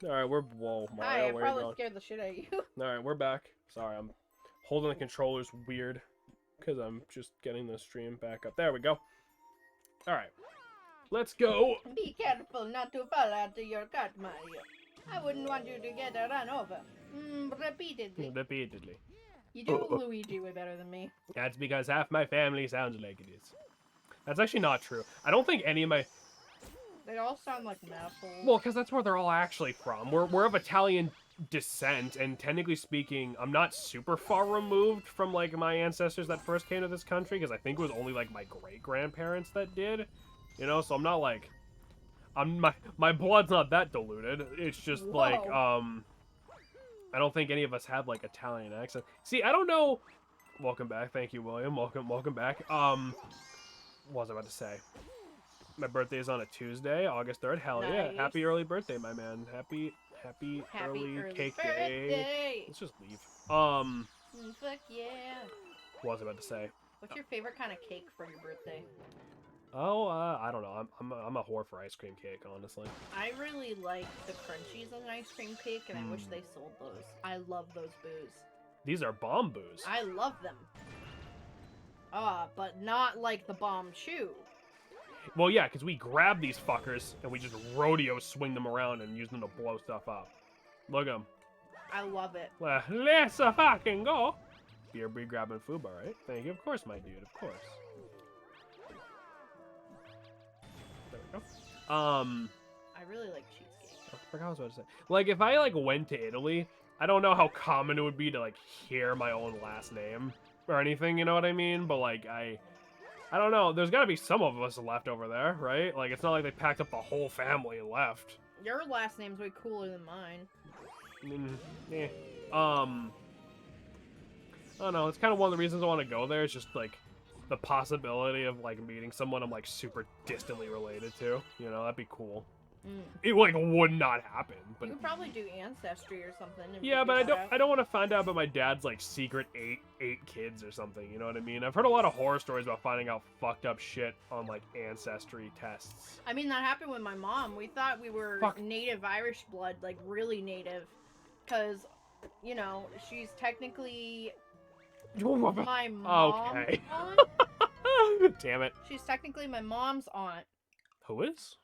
Alright, we're... Whoa, Hi, Mario, I where are you probably going? scared the shit out of you. Alright, we're back. Sorry, I'm holding the controllers weird. Because I'm just getting the stream back up. There we go. Alright. Let's go! Be careful not to fall out of your cart, Mario. I wouldn't want you to get run over. Repeatedly. Repeatedly. You do Luigi way better than me. That's because half my family sounds like it is. That's actually not true. I don't think any of my... They all sound like assholes. Well, because that's where they're all actually from. We're of Italian descent, and technically speaking, I'm not super far removed from, like, my ancestors that first came to this country, because I think it was only, like, my great-grandparents that did. You know, so I'm not, like... My blood's not that diluted. It's just, Whoa. like, I don't think any of us have, like, Italian accent. See, I don't know... Welcome back. Thank you, William. Welcome back. What was I about to say? My birthday is on a Tuesday, August 3rd. Hell yeah. Nice. Happy early birthday, my man. Happy early cake day. birthday. Let's just leave. Fuck yeah. What was I about to say? What's your favorite kind of cake for your birthday? Oh, I don't know. I'm a whore for ice cream cake, honestly. I really like the crunchies on an ice cream cake, and I wish they sold those. I love those boos. These are bomb boos. I love them. But not like the bomb chew. Well, yeah, because we grab these fuckers and we just rodeo swing them around and use them to blow stuff up. Look at them. I love it. Let's fucking go. Beer be grabbing food, all right? Thank you. Of course, my dude. Of course. There we go. I really like cheesecake. I forgot what I was about to say. Like, if I, like, went to Italy, I don't know how common it would be to, like, hear my own last name or anything, you know what I mean? But, like, I don't know. There's got to be some of us left over there, right? Like, it's not like they packed up the whole family and left. Your last name's way cooler than mine. I don't know. It's kind of one of the reasons I want to go there. It's just, like, the possibility of, like, meeting someone I'm, like, super distantly related to. You know, that'd be cool. It, like, would not happen. But You could probably do Ancestry or something. and yeah, figure but that out. I don't want to find out about my dad's, like, secret eight kids or something, you know what I mean? I've heard a lot of horror stories about finding out fucked up shit on, like, ancestry tests. I mean, that happened with my mom. We thought we were native Irish blood, like, really native. Because, you know, she's technically my mom's Okay. aunt. Damn it. She's technically my mom's aunt. Who is?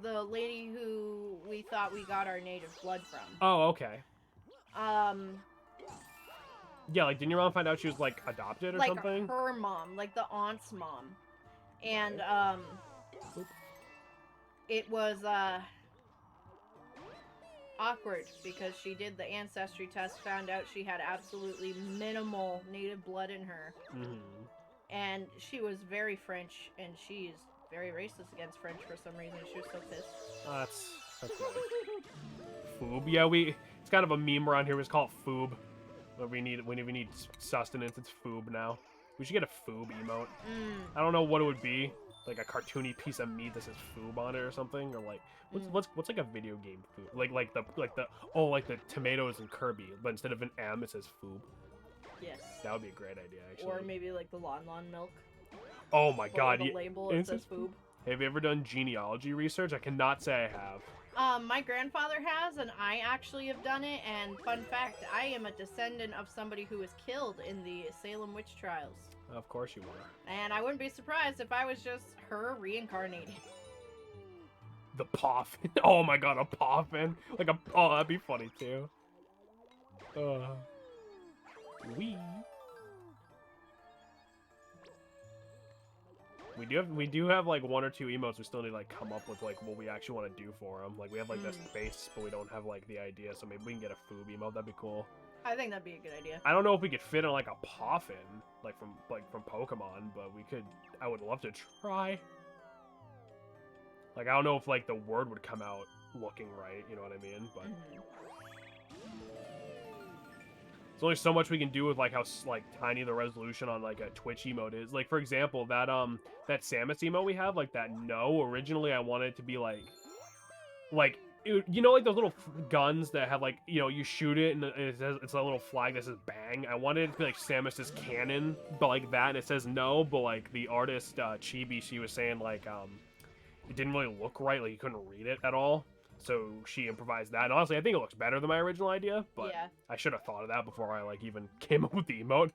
The lady who we thought we got our native blood from. Oh, okay. Yeah, like, didn't your mom find out she was, like, adopted or like something? her mom, like the aunt's mom. And, it was, awkward because she did the ancestry test, found out she had absolutely minimal native blood in her. And she was very French, and she's very racist against French for some reason. She was so pissed. That's right. Foob. Yeah, it's kind of a meme around here. We just call it Foob. Whenever we need sustenance, it's Foob now. We should get a Foob emote. I don't know what it would be. Like a cartoony piece of meat that says Foob on it or something, or like what's like a video game Foob? Like the tomatoes in Kirby, but instead of an M it says Foob. Yes. That would be a great idea, actually. Or maybe like the Lon milk. Oh my god, the label it says Foob. Have you ever done genealogy research? I cannot say I have. My grandfather has, and I actually have done it, and fun fact, I am a descendant of somebody who was killed in the Salem witch trials. Of course you were. And I wouldn't be surprised if I was just her reincarnated. The Poffin. Oh my god, a Poffin. Like oh, that'd be funny too. We do have like one or two emotes we still need to like come up with like what we actually want to do for them. Like we have like this base, but we don't have like the idea. So maybe we can get a Foob emote. That'd be cool. I think that'd be a good idea. I don't know if we could fit in like a Poffin, like from Pokemon, but we could. I would love to try. Like I don't know if like the word would come out looking right. You know what I mean? But there's only so much we can do with like how like tiny the resolution on like a Twitch emote is. Like for example, that Samus emote we have, like that no, originally I wanted it to be like you know, like those little guns that have like, you know, you shoot it and it says, it's a little flag that says bang. I wanted it to be like Samus's cannon, but like that, and it says no, but like the artist Chibi, she was saying like it didn't really look right, like you couldn't read it at all. So she improvised that. And honestly, I think it looks better than my original idea, but Yeah. I should have thought of that before I like even came up with the emote.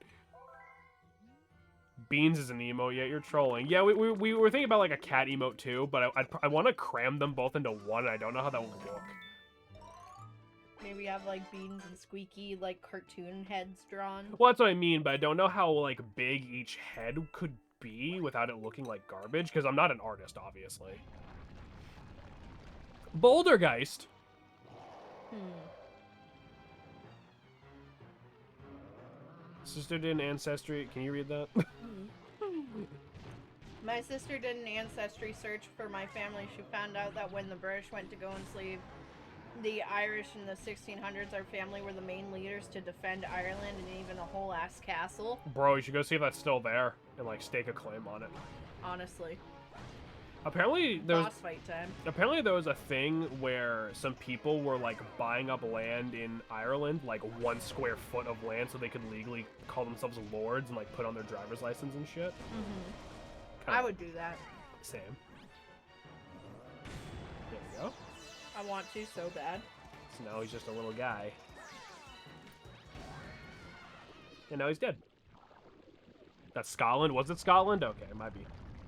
Beans is an emote, yeah, you're trolling. Yeah, we were thinking about like a cat emote too, but I want to cram them both into one, and I don't know how that would look. Maybe have like Beans and Squeaky like cartoon heads drawn. Well, that's what I mean, but I don't know how like big each head could be without it looking like garbage, because I'm not an artist, obviously. Bouldergeist. Sister did an ancestry. Can you read that? My sister did an ancestry search for my family. She found out that when the British went to go enslave the Irish in the 1600s, our family were the main leaders to defend Ireland and even a whole ass castle. Bro, you should go see if that's still there and like stake a claim on it. Honestly. Apparently there was Boss fight time. Apparently there was a thing where some people were like buying up land in Ireland, like 1 square foot of land, so they could legally call themselves lords and like put on their driver's license and shit. I would do that. Same. There we go. I want to so bad. So now he's just a little guy. And now he's dead. That's Scotland? Was it Scotland? Okay, it might be.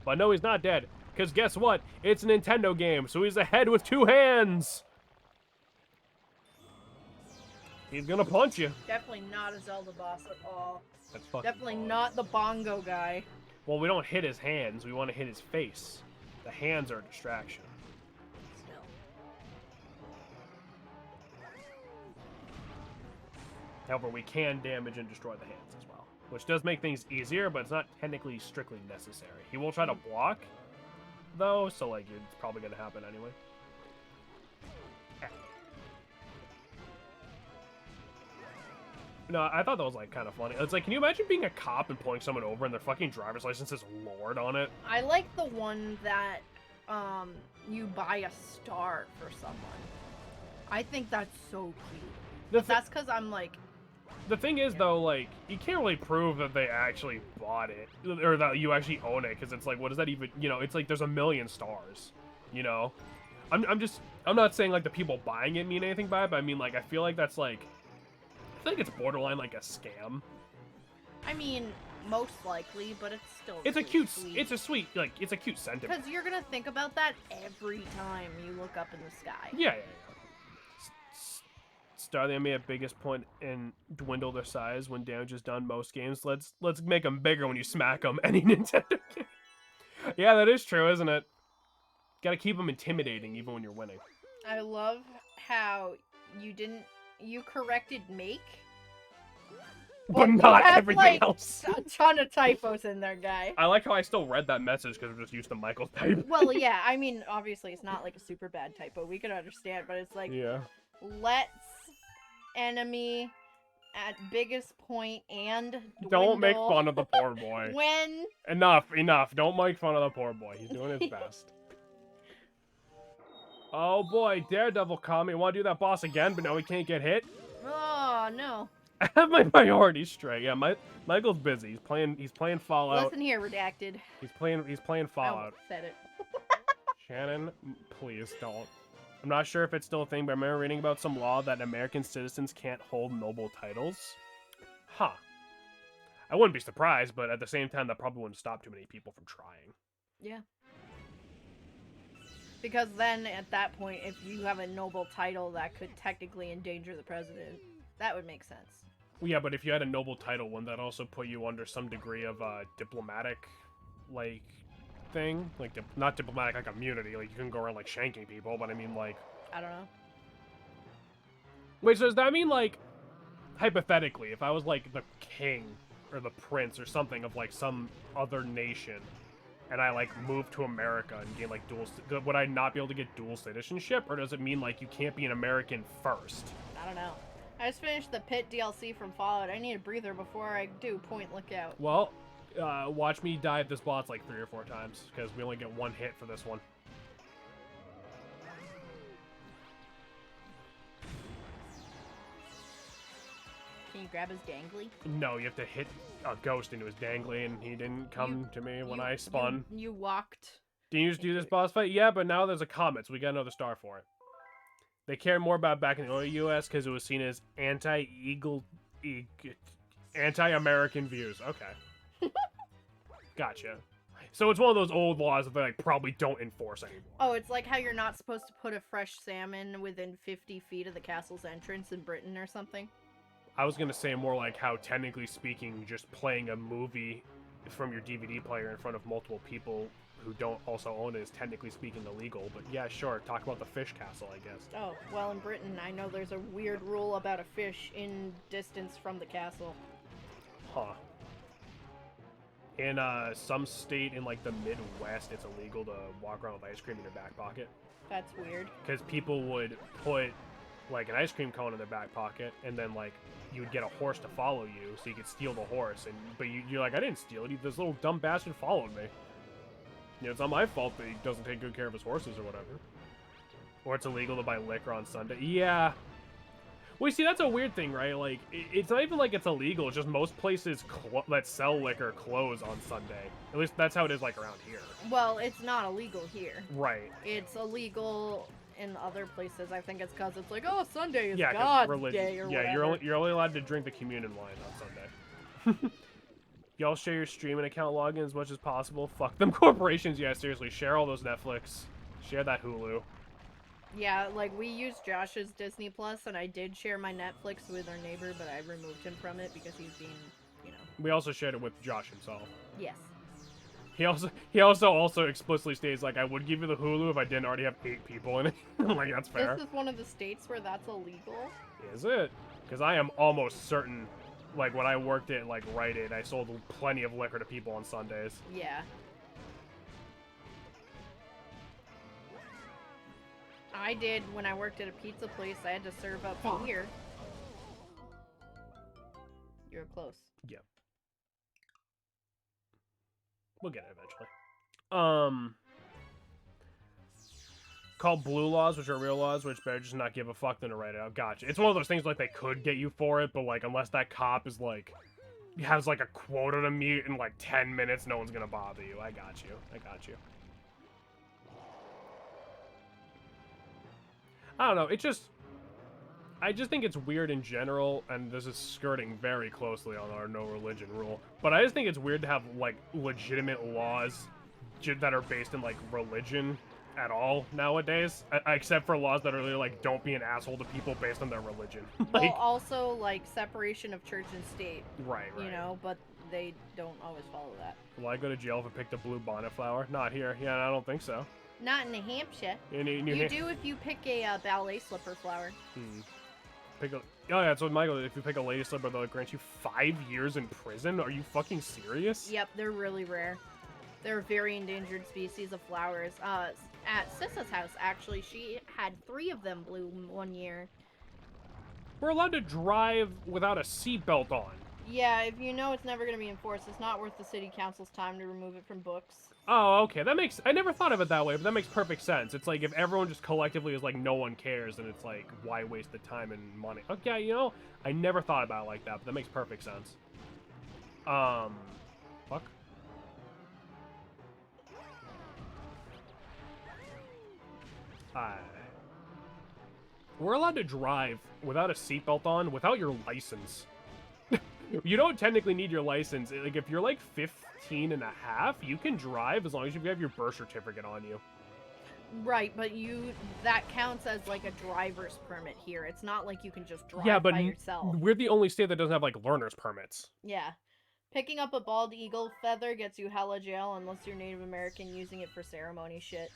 But no, he's not dead. Because guess what? It's a Nintendo game, so he's a head with 2 hands! He's gonna punch you. Definitely not a Zelda boss at all. That's fucking Definitely hard. not the bongo guy. Well, we don't hit his hands, we want to hit his face. The hands are a distraction. Still. However, we can damage and destroy the hands as well. Which does make things easier, but it's not technically strictly necessary. He will try to block, though, so like it's probably gonna happen anyway. No, I thought that was like kind of funny. It's like, can you imagine being a cop and pulling someone over and their fucking driver's license says Lord on it? I like the one that you buy a star for someone. I think that's so cute. That's because I'm like... The thing is, though, like, you can't really prove that they actually bought it, or that you actually own it, because it's like, what does that even, you know, it's like there's a million stars, you know? I'm not saying, like, the people buying it mean anything by it, but I mean, like, I feel like that's, like, I think it's borderline, like, a scam. I mean, most likely, but it's still It's really a cute, sweet. it's a sweet, like, it's a cute sentiment. Because you're gonna think about that every time you look up in the sky. Yeah. Star the enemy at biggest point and dwindle their size when damage is done most games. Let's make them bigger when you smack them. Any Nintendo game. Yeah, that is true, isn't it? Gotta keep them intimidating even when you're winning. I love how you corrected make. But you not have, everything like, else. A ton of typos in there, guy. I like how I still read that message because we just used the Michael type. Well, yeah, I mean, obviously it's not like a super bad typo. We could understand, but it's like, Yeah. let's enemy at biggest point and dwindle. Don't make fun of the poor boy. When? Enough. Don't make fun of the poor boy. He's doing his best. Oh boy, Daredevil Kami. Want to do that boss again, but now he can't get hit? Oh, no. I have my priorities straight. Yeah, Michael's busy. He's playing Fallout. Listen here, redacted. He's playing Fallout. I said it. Shannon, please don't. I'm not sure if it's still a thing, but I remember reading about some law that American citizens can't hold noble titles. Huh. I wouldn't be surprised, but at the same time, that probably wouldn't stop too many people from trying. Yeah. Because then, at that point, if you have a noble title that could technically endanger the president, that would make sense. Well, yeah, but if you had a noble title, wouldn't that also put you under some degree of diplomatic, like, thing? Like, not diplomatic, like immunity. Like, you can go around, like, shanking people, but I mean, like... I don't know. Wait, so does that mean, like, hypothetically, if I was, like, the king or the prince or something of, like, some other nation, and I, like, moved to America and gained, like, would I not be able to get dual citizenship? Or does it mean, like, you can't be an American first? I don't know. I just finished the Pit DLC from Fallout. I need a breather before I do. Point lookout. Well, watch me die at this boss, like, 3 or 4 times, because we only get 1 hit for this one. Can you grab his dangly? No, you have to hit a ghost into his dangly, and he didn't come to me when I spun. You walked. Did you just do this boss fight? Yeah, but now there's a comet, so we got another star for it. They cared more about back in the early U.S. because it was seen as anti-American views. Okay. Gotcha. So it's one of those old laws that they like probably don't enforce anymore. Oh, it's like how you're not supposed to put a fresh salmon within 50 feet of the castle's entrance in Britain or something. I was gonna say more like how, technically speaking, just playing a movie from your DVD player in front of multiple people who don't also own it is technically speaking illegal. But yeah, sure. Talk about the fish castle, I guess. Oh, well, in Britain, I know there's a weird rule about a fish in distance from the castle. Huh. In some state in like the Midwest, it's illegal to walk around with ice cream in your back pocket. That's weird. Because people would put like an ice cream cone in their back pocket, and then like you would get a horse to follow you, so you could steal the horse. But you're like, I didn't steal it. This little dumb bastard followed me. You know, it's not my fault that he doesn't take good care of his horses or whatever. Or it's illegal to buy liquor on Sunday. Yeah. Well, you see, that's a weird thing, right? Like, it's not even like it's illegal. It's just most places that sell liquor close on Sunday. At least that's how it is, like, around here. Well, it's not illegal here. Right. It's illegal in other places. I think it's because it's like, oh, Sunday is Yeah, God's religion. day or yeah, whatever. you're only allowed to drink the communion wine on Sunday. Y'all share your streaming account login as much as possible. Fuck them corporations. Yeah, seriously. Share all those Netflix. Share that Hulu. Yeah, like, we use Josh's Disney Plus, and I did share my Netflix with our neighbor, but I removed him from it because he's being, you know... We also shared it with Josh himself. Yes. He also explicitly states, like, I would give you the Hulu if I didn't already have 8 people in it. I'm like, that's fair. This is one of the states where that's illegal. Is it? Because I am almost certain, like, when I worked at, like, Rite Aid, I sold plenty of liquor to people on Sundays. Yeah. I did when I worked at a pizza place. I had to serve up beer. You're close. Yep. We'll get it eventually. Called blue laws, which are real laws, which better just not give a fuck than to write it out. Gotcha. It's one of those things like they could get you for it, but like unless that cop is like has like a quota to meet in like 10 minutes, no one's gonna bother you. I got you. I don't know. I just think it's weird in general, and this is skirting very closely on our no religion rule, but I just think it's weird to have, like, legitimate laws that are based in, like, religion at all nowadays, except for laws that are really, like, don't be an asshole to people based on their religion. Well, also, like, separation of church and state. Right. You know, but they don't always follow that. Will I go to jail if I picked a blue bonnet flower? Not here. Yeah, I don't think so. Not in New Hampshire. You do if you pick a ballet slipper flower. Oh yeah, that's what Michael. If you pick a lady slipper, they'll grant you 5 years in prison. Are you fucking serious? Yep, they're really rare. They're a very endangered species of flowers. At Sissa's house, actually, she had 3 of them bloom one year. We're allowed to drive without a seatbelt on. Yeah, if you know it's never going to be enforced, it's not worth the city council's time to remove it from books. Oh, okay. I never thought of it that way, but that makes perfect sense. It's like if everyone just collectively is like, no one cares, then it's like, why waste the time and money? Okay, you know, I never thought about it like that, but that makes perfect sense. Fuck. We're allowed to drive without a seatbelt on, without your license. You don't technically need your license. Like, if you're like 15 and a half, you can drive as long as you have your birth certificate on you. Right, but that counts as like a driver's permit here. It's not like you can just drive by yourself. We're the only state that doesn't have like learner's permits. Yeah. Picking up a bald eagle feather gets you hella jail unless you're Native American using it for ceremony shit.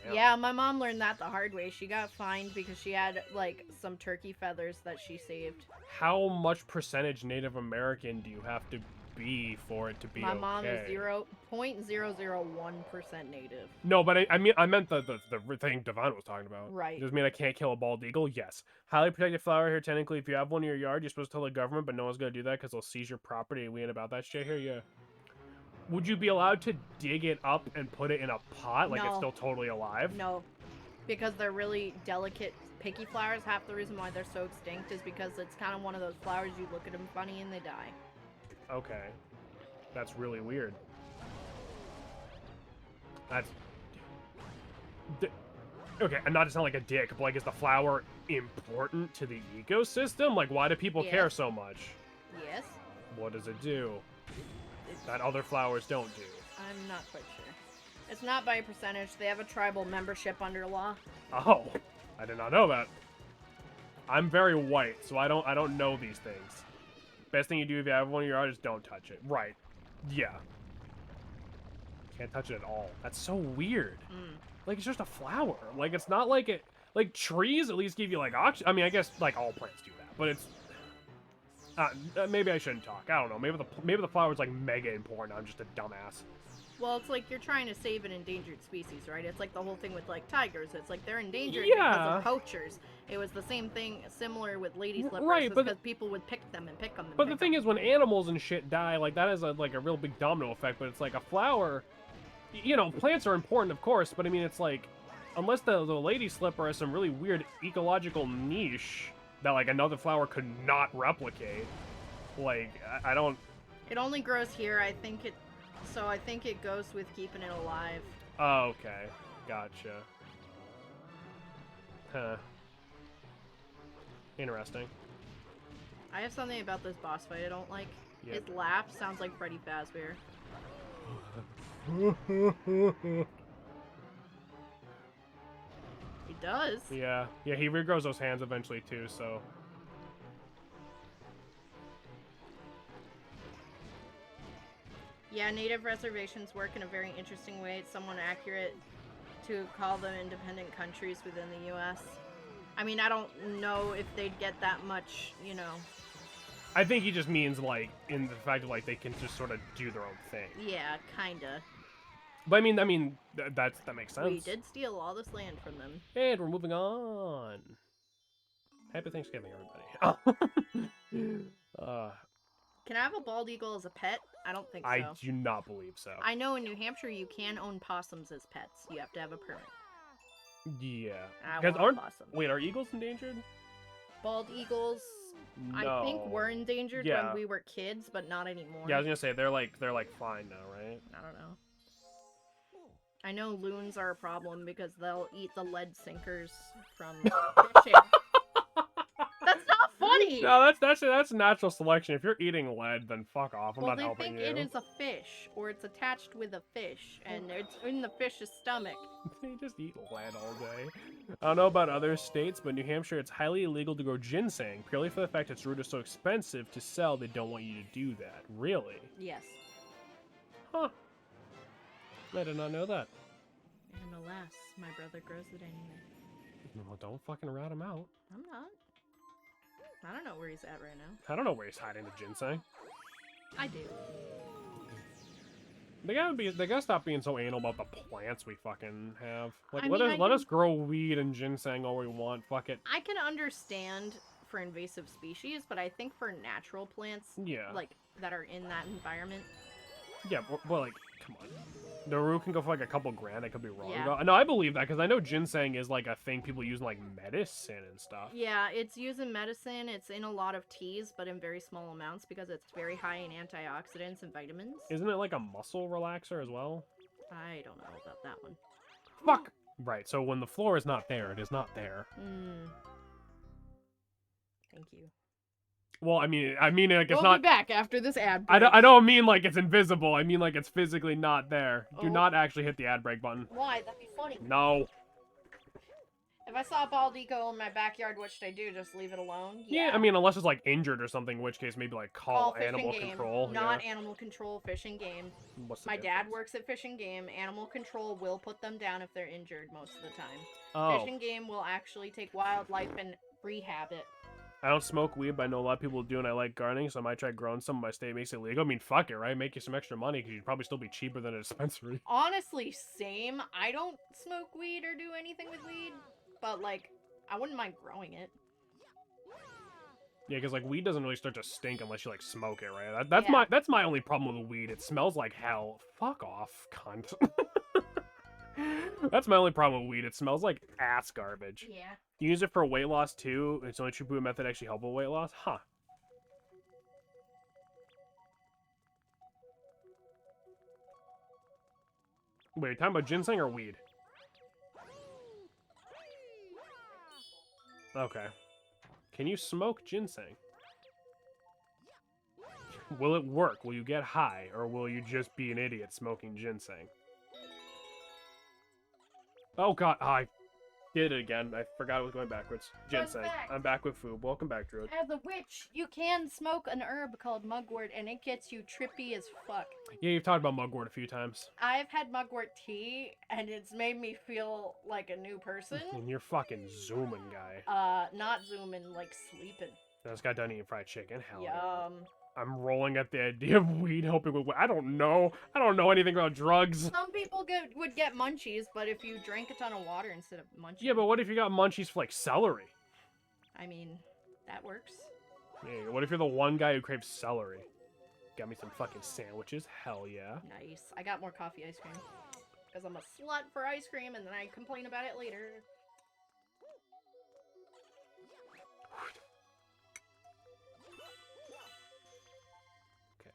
Damn. Yeah, my mom learned that the hard way. She got fined because she had, like, some turkey feathers that she saved. How much percentage Native American do you have to be for it to be My mom is 0.001% Native. No, but I meant the thing Devon was talking about. Right. Does it mean I can't kill a bald eagle? Yes. Highly protected flower here, technically. If you have one in your yard, you're supposed to tell the government, but no one's going to do that because they'll seize your property. We ain't about that shit here, yeah. Would you be allowed to dig it up and put it in a pot like it's still totally alive? No, because they're really delicate, picky flowers. Half the reason why they're so extinct is because it's kind of one of those flowers you look at them funny and they die. Okay. That's really weird. Okay, and not to sound like a dick, but like, is the flower important to the ecosystem? Like, why do people care Yes. so much? Yes. What does it do that other flowers don't do? I'm not quite sure. It's not by percentage. They have a tribal membership under law. Oh, I did not know that. I'm very white, so I don't know these things. Best thing you do if you have one in your yard is don't touch it. Right. Yeah. Can't touch it at all. That's so weird. Like, it's just a flower. Like, it's not like it... Like, trees at least give you, like, oxygen. I mean, I guess, like, all plants do that. But it's... maybe I shouldn't talk. I don't know. Maybe the flower's, like, mega important. I'm just a dumbass. Well, it's like you're trying to save an endangered species, right? It's like the whole thing with, like, tigers. It's like they're endangered because Yeah. of poachers. It was the same thing, similar with lady slippers. Right, but because people would pick them and pick them and But pick the thing them. is, when animals and shit die, like, that is, like, a real big domino effect. But it's like a flower... You know, plants are important, of course, but I mean, it's like... Unless the lady slipper has some really weird ecological niche that, like, another flower could not replicate. Like, I don't... It only grows here. I think it goes with keeping it alive. Oh, okay. Gotcha. Huh. Interesting. I have something about this boss fight I don't like. Yeah. His laugh sounds like Freddy Fazbear. He does. Yeah. Yeah, he regrows those hands eventually, too, so... Yeah, native reservations work in a very interesting way. It's somewhat accurate to call them independent countries within the U.S. I mean, I don't know if they'd get that much, you know. I think he just means, like, in the fact that, like, they can just sort of do their own thing. Yeah, kinda. But, I mean, that makes sense. We did steal all this land from them. And we're moving on. Happy Thanksgiving, everybody. Can I have a bald eagle as a pet? I don't think so. I do not believe so. I know in New Hampshire you can own possums as pets. You have to have a permit. Yeah. I Because want a possum. Wait, are eagles endangered? Bald eagles, No. I think were endangered Yeah. when we were kids, but not anymore. Yeah, I was gonna say they're like fine now, right? I don't know. I know loons are a problem because they'll eat the lead sinkers from fishing. That's not funny! No, that's natural selection. If you're eating lead, then fuck off. I'm Well, not they helping think you. it is a fish, or it's attached with a fish, and it's in the fish's stomach. They just eat lead all day. I don't know about other states, but New Hampshire, it's highly illegal to grow ginseng purely for the fact its root is so expensive to sell. They don't want you to do that. Really? Yes. Huh. I did not know that. And alas, my brother grows it anyway. No, don't fucking rat him out. I'm not. I don't know where he's at right now. I don't know where he's hiding the ginseng. I do. They gotta stop being so anal about the plants we fucking have. Like, I let mean, us let us grow weed and ginseng all we want. Fuck it. I can understand for invasive species, but I think for natural plants, Yeah. like that are in that environment, Yeah, well, like, come on. The root can go for like a couple grand. I could be wrong. Yeah. No, I believe that because I know ginseng is like a thing people use in like medicine and stuff. yeah, it's used in medicine. It's in a lot of teas, but in very small amounts because it's very high in antioxidants and vitamins. Isn't it like a muscle relaxer as well? I don't know about that one. Fuck. Right. So when the floor is not there, it is not there. Thank you. Well, I mean, like it's We'll not. be back after this ad I break. don't mean like it's invisible. I mean like it's physically not there. Do Oh. not actually hit the ad break button. Why? That'd be funny. No. If I saw a bald eagle in my backyard, what should I do? Just leave it alone? Yeah, I mean, unless it's like injured or something, in which case maybe like Call call Fish and animal Game, control. not yeah. animal control. Fish and Game. What's the My dad difference? works at Fish and Game. Animal control will put them down if they're injured most of the time. Oh, Fish and Game will actually take wildlife and rehab it. I don't smoke weed, but I know a lot of people do, and I like gardening, so I might try growing some. My state makes it legal. I mean, fuck it, right? Make you some extra money because you'd probably still be cheaper than a dispensary. Honestly, same. I don't smoke weed or do anything with weed, but like, I wouldn't mind growing it. Yeah, because like weed doesn't really start to stink unless you like smoke it, right? That's Yeah. that's my only problem with weed. It smells like hell. Fuck off, cunt. That's my only problem with weed. It smells like ass garbage. Yeah. You use it for weight loss too. It's the only true proven method actually help with weight loss. Huh. Wait, are you talking about ginseng or weed? Okay. Can you smoke ginseng? Will it work? Will you get high? Or will you just be an idiot smoking ginseng? Oh god, I did it again. I forgot it was going backwards. Ginseng. back. I'm back with food. Welcome back, Druid. As a witch, you can smoke an herb called mugwort, and it gets you trippy as fuck. Yeah, you've talked about mugwort a few times. I've had mugwort tea, and it's made me feel like a new person. And you're fucking zooming, guy. Not zooming, like sleeping. I just got done eating fried chicken. Hell yeah. Yum. I'm rolling at the idea of weed helping with... I don't know. I don't know anything about drugs. Some people would get munchies, but if you drank a ton of water instead of munchies... Yeah, but what if you got munchies for, like, celery? I mean, that works. Yeah, what if you're the one guy who craves celery? Got me some fucking sandwiches. Hell yeah. Nice. I got more coffee ice cream. Because I'm a slut for ice cream, and then I complain about it later. Okay.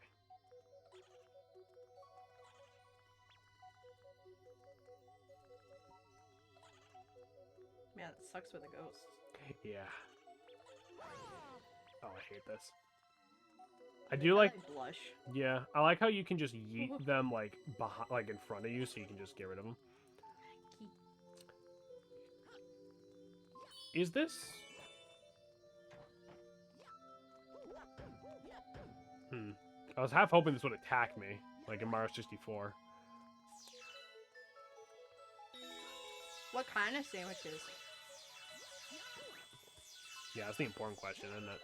Man, it sucks with a ghost. Yeah. Oh, I hate this. I do like... Blush. Yeah, I like how you can just yeet them, like, behind, like in front of you, so you can just get rid of them. Is this... I was half hoping this would attack me, like in Mario 64. What kind of sandwiches? Yeah, that's the important question, isn't it?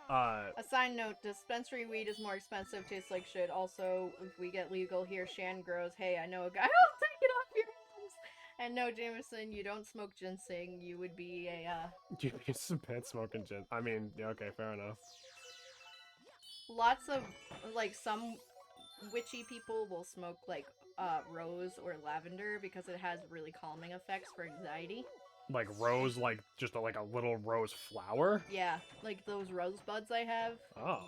A side note, dispensary weed is more expensive, tastes like shit. Also, if we get legal here, Shan grows, hey, I know a guy who'll take it off your hands. And no, Jameson, you don't smoke ginseng. You would be a, You need some pet smoking gin. I mean, yeah, okay, fair enough. Lots of, like, some witchy people will smoke, like, rose or lavender because it has really calming effects for anxiety. Like rose, like just like a little rose flower? Yeah, like those rose buds I have. Oh.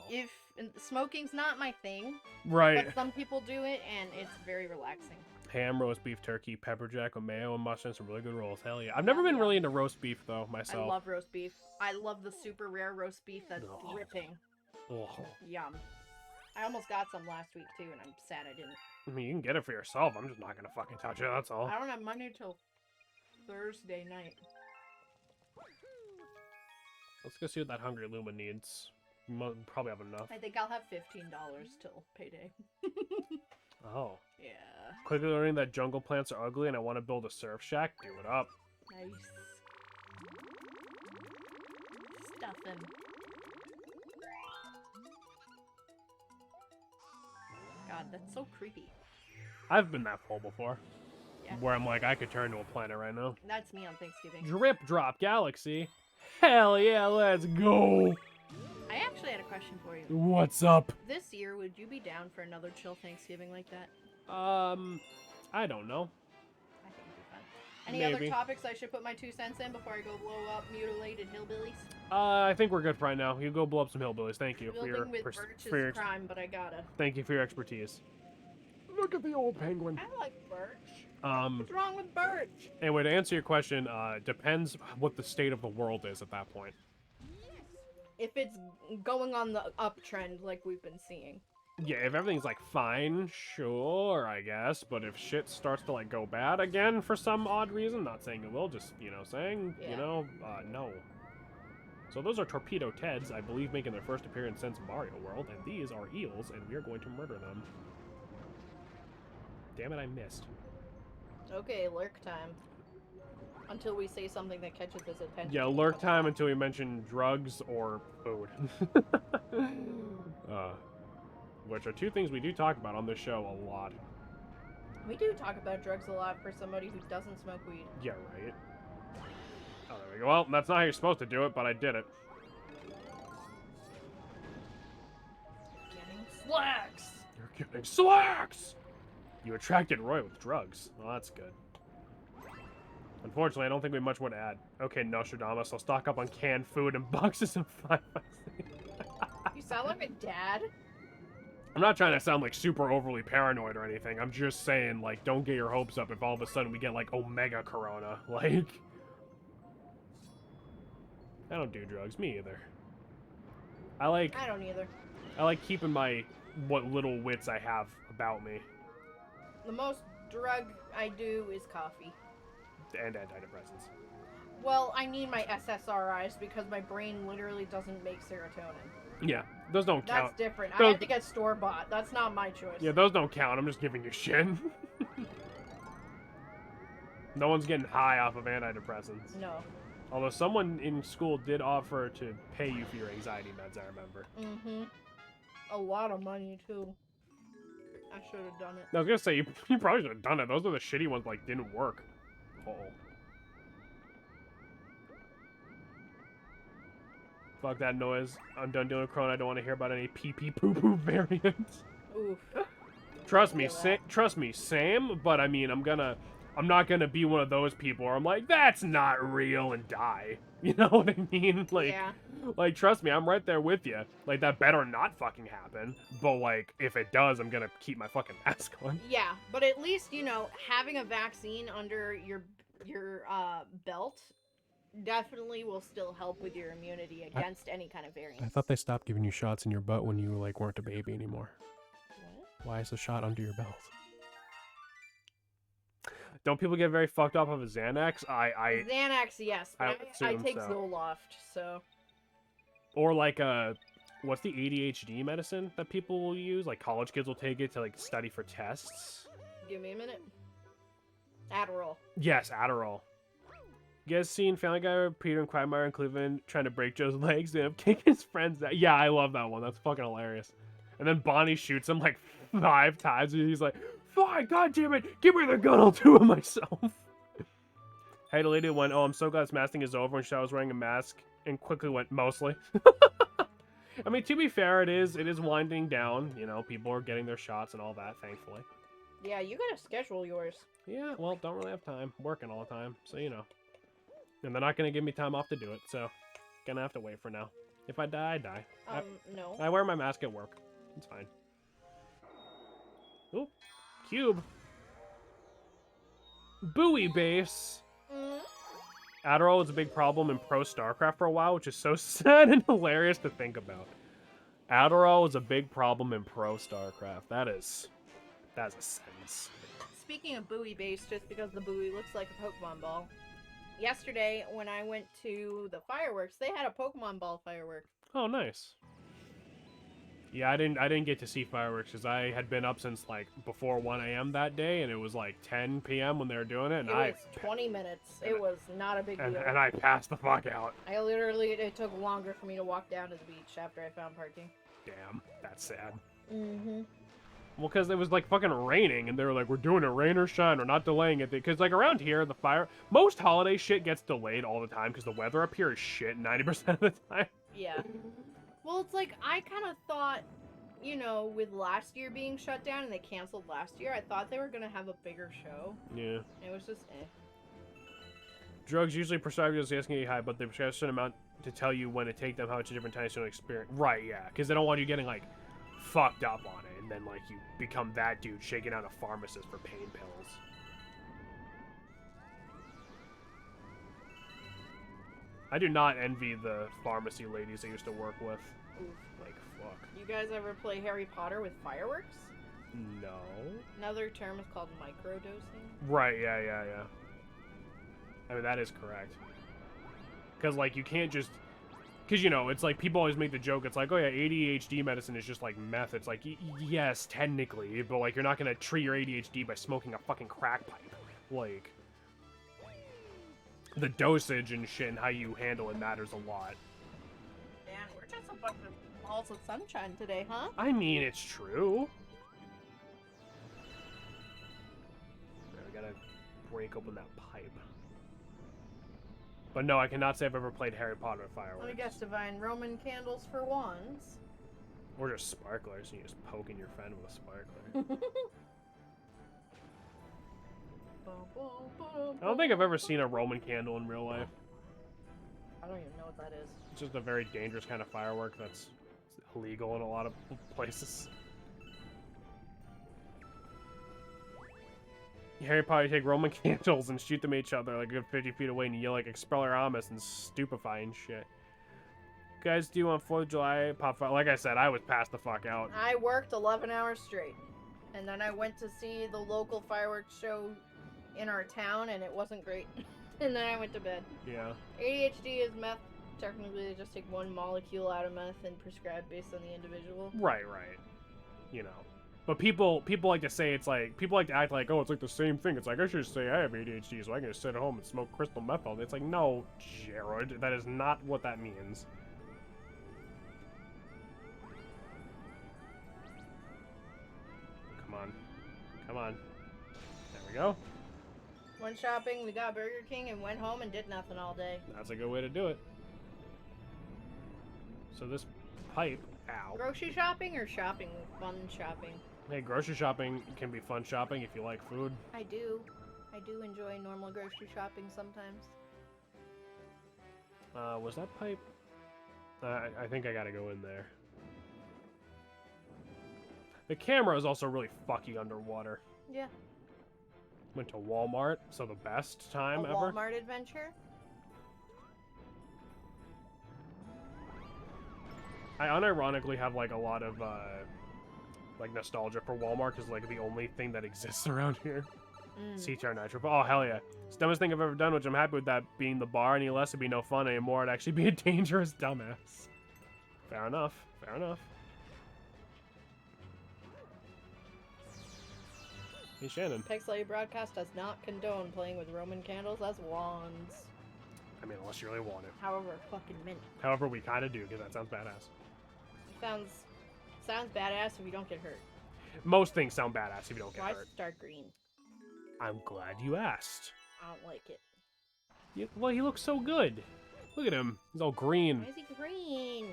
Smoking's not my thing, Right. but some people do it, and it's very relaxing. Ham, roast beef, turkey, pepper jack with mayo and mushrooms, some really good rolls. Hell yeah. I've never been really into roast beef, though, myself. I love roast beef. I love the super rare roast beef that's Ugh. dripping. Ugh. Yum. I almost got some last week, too, and I'm sad I didn't. I mean, you can get it for yourself. I'm just not gonna fucking touch it, that's all. I don't have money till Thursday night. Let's go see what that Hungry Luma needs. Probably have enough. I think I'll have $15 till payday. Oh. Yeah. Quickly learning that jungle plants are ugly and I want to build a surf shack. Do it up. Nice. Stuffing. God, that's so creepy. I've been that full before. Yeah. Where I'm like, I could turn to a planet right now. That's me on Thanksgiving. Drip Drop Galaxy. Hell yeah, let's go. I actually had a question for you. What's up? This year, would you be down for another chill Thanksgiving like that? I don't know. I think it'd be fun. Any Maybe. other topics I should put my 2 cents in before I go blow up mutilated hillbillies? I think we're good for right now. You go blow up some hillbillies. Thank you for your Building with birch is a crime, but I gotta. Thank you for your expertise. Look at the old penguin. I like birch. What's wrong with birch? Anyway, to answer your question, depends what the state of the world is at that point. If it's going on the uptrend like we've been seeing. Yeah, if everything's like fine, sure, I guess. But if shit starts to like go bad again for some odd reason, not saying it will, just, you know, saying, Yeah. you know, no. So those are Torpedo Teds, I believe making their first appearance since Mario World, and these are eels, and we are going to murder them. Damn it, I missed. Okay, lurk time. Until we say something that catches his attention. Yeah, lurk time until we mention drugs or food. Which are two things we do talk about on this show a lot. We do talk about drugs a lot for somebody who doesn't smoke weed. Yeah, right. Oh, there we go. Well, that's not how you're supposed to do it, but I did it. Getting slacks! You're getting slacks! You attracted Roy with drugs. Well, that's good. Unfortunately, I don't think we have much more to add. Okay, Nostradamus, I'll stock up on canned food and boxes of 5 You sound like a dad. I'm not trying to sound like super overly paranoid or anything. I'm just saying, like, don't get your hopes up if all of a sudden we get like Omega Corona. Like, I don't do drugs. Me either. I don't either. like keeping what little wits I have about me. The most drug I do is coffee. And antidepressants. Well, I need my SSRIs because my brain literally doesn't make serotonin. Yeah, those don't count. That's different. I have to get store-bought. That's not my choice. Yeah, those don't count. I'm just giving you shit. No one's getting high off of antidepressants. No. Although someone in school did offer to pay you for your anxiety meds, I remember. Mm-hmm. A lot of money, too. I should have done it. I was gonna say, you probably should have done it. Those are the shitty ones, like, didn't work. Uh-oh. Fuck that noise. I'm done dealing with Corona. I don't want to hear about any pee-pee poo-poo variants. Oof. Trust me, Sam, but I mean, I'm not gonna be one of those people where I'm like, that's not real and die. You know what I mean? Like, yeah. Like, trust me, I'm right there with you. Like, that better not fucking happen. But, like, if it does, I'm gonna keep my fucking mask on. Yeah, but at least, you know, having a vaccine under your belt definitely will still help with your immunity against any kind of variant. I thought they stopped giving you shots in your butt when you, like, weren't a baby anymore. What? Why is a shot under your belt? Don't people get very fucked up of a Xanax? Xanax, yes. But I take so. Zoloft, so... Or like what's the ADHD medicine that people will use? Like college kids will take it to like study for tests. Give me a minute. Adderall. Yes, Adderall. You guys seen Family Guy where Peter and Quagmire in Cleveland trying to break Joe's legs and kick his friends out? Yeah, I love that one. That's fucking hilarious. And then Bonnie shoots him like 5 times and he's like, fine, god damn it, give me the gun, I'll do it myself. Hey, the lady went, oh, I'm so glad this masking is over, and she was wearing a mask and quickly went, mostly. I mean, to be fair, it is winding down. You know, people are getting their shots and all that, thankfully. Yeah, you gotta schedule yours. Yeah, well, don't really have time. Working all the time, so you know. And they're not gonna give me time off to do it, so gonna have to wait for now. If I die, I die. No. I wear my mask at work. It's fine. Ooh, cube. Buoy base. Adderall was a big problem in Pro StarCraft for a while, which is so sad and hilarious to think about. Adderall was a big problem in Pro StarCraft. That's a sentence. Speaking of buoy base, just because the buoy looks like a Pokemon ball, yesterday when I went to the fireworks, they had a Pokemon ball firework. Oh, nice. Yeah, I didn't get to see fireworks because I had been up since like before 1 a.m. that day, and it was like 10 p.m. when they were doing it. And it was 20 minutes. It was not a big deal. And I passed the fuck out. It took longer for me to walk down to the beach after I found parking. Damn, that's sad. Mm-hmm. Well, because it was like fucking raining, and they were like, we're doing it rain or shine, we're not delaying it. Because like around here, most holiday shit gets delayed all the time because the weather up here is shit 90% of the time. Yeah. Well, it's like, I kind of thought, you know, with last year being shut down and they canceled last year, I thought they were going to have a bigger show. Yeah. It was just, Drugs usually prescribed as asking high, but they prescribe a certain amount to tell you when to take them, how much a different times to experience. Right, yeah. Because they don't want you getting, like, fucked up on it, and then, like, you become that dude shaking out a pharmacist for pain pills. I do not envy the pharmacy ladies I used to work with. oof. Like, fuck. You guys ever play Harry Potter with fireworks? No. Another term is called microdosing. Right, yeah. I mean, that is correct. Because, like, you can't just... Because, you know, it's like, people always make the joke, it's like, oh yeah, ADHD medicine is just like meth. It's like, yes, technically, but, like, you're not going to treat your ADHD by smoking a fucking crack pipe. Like... The dosage and shit and how you handle it matters a lot. Man, we're just a bunch of balls of sunshine today, huh? I mean, it's true. We gotta break open that pipe. But no, I cannot say I've ever played Harry Potter with fireworks. Let me guess, divine Roman candles for wands. Or just sparklers, and you just poke in your friend with a sparkler. I don't think I've ever seen a Roman candle in real life. I don't even know what that is. It's just a very dangerous kind of firework that's illegal in a lot of places. Harry Potter, you take Roman candles and shoot them at each other like a good 50 feet away and you yell like Expelliarmus and stupefy and shit. guys do on 4th of July pop fire? Like I said, I was passed the fuck out. I worked 11 hours straight. And then I went to see the local fireworks show in our town, and it wasn't great. And then I went to bed. Yeah. ADHD is meth. Technically, they just take one molecule out of meth and prescribe based on the individual. Right. You know. But people like to say it's like, people like to act like, oh, it's like the same thing. It's like, I should just say I have ADHD so I can just sit at home and smoke crystal meth all day. It's like, no, Jared, that is not what that means. Come on. There we go. Went shopping, we got Burger King, and went home and did nothing all day. That's a good way to do it. So this pipe, ow. Grocery shopping or shopping? Fun shopping? Hey, grocery shopping can be fun shopping if you like food. I do enjoy normal grocery shopping sometimes. Was that pipe? I think I gotta go in there. The camera is also really fucky underwater. Yeah. Went to Walmart, so the best time ever. Walmart adventure? I unironically have like a lot of like nostalgia for Walmart because like the only thing that exists around here. CTR Nitro. Oh hell yeah! It's the dumbest thing I've ever done, which I'm happy with that being the bar. Any less it'd be no fun anymore. It'd actually be a dangerous dumbass. Fair enough. Fair enough. Hey Shannon. Pixelated Broadcast does not condone playing with Roman candles as wands. I mean, unless you really want it. However, fucking mint. However, we kind of do because that sounds badass. Sounds badass if you don't get hurt. Most things sound badass if you don't get Why hurt. dark green? I'm glad you asked. I don't like it. Yeah, well, he looks so good. Look at him. He's all green. Why is he green?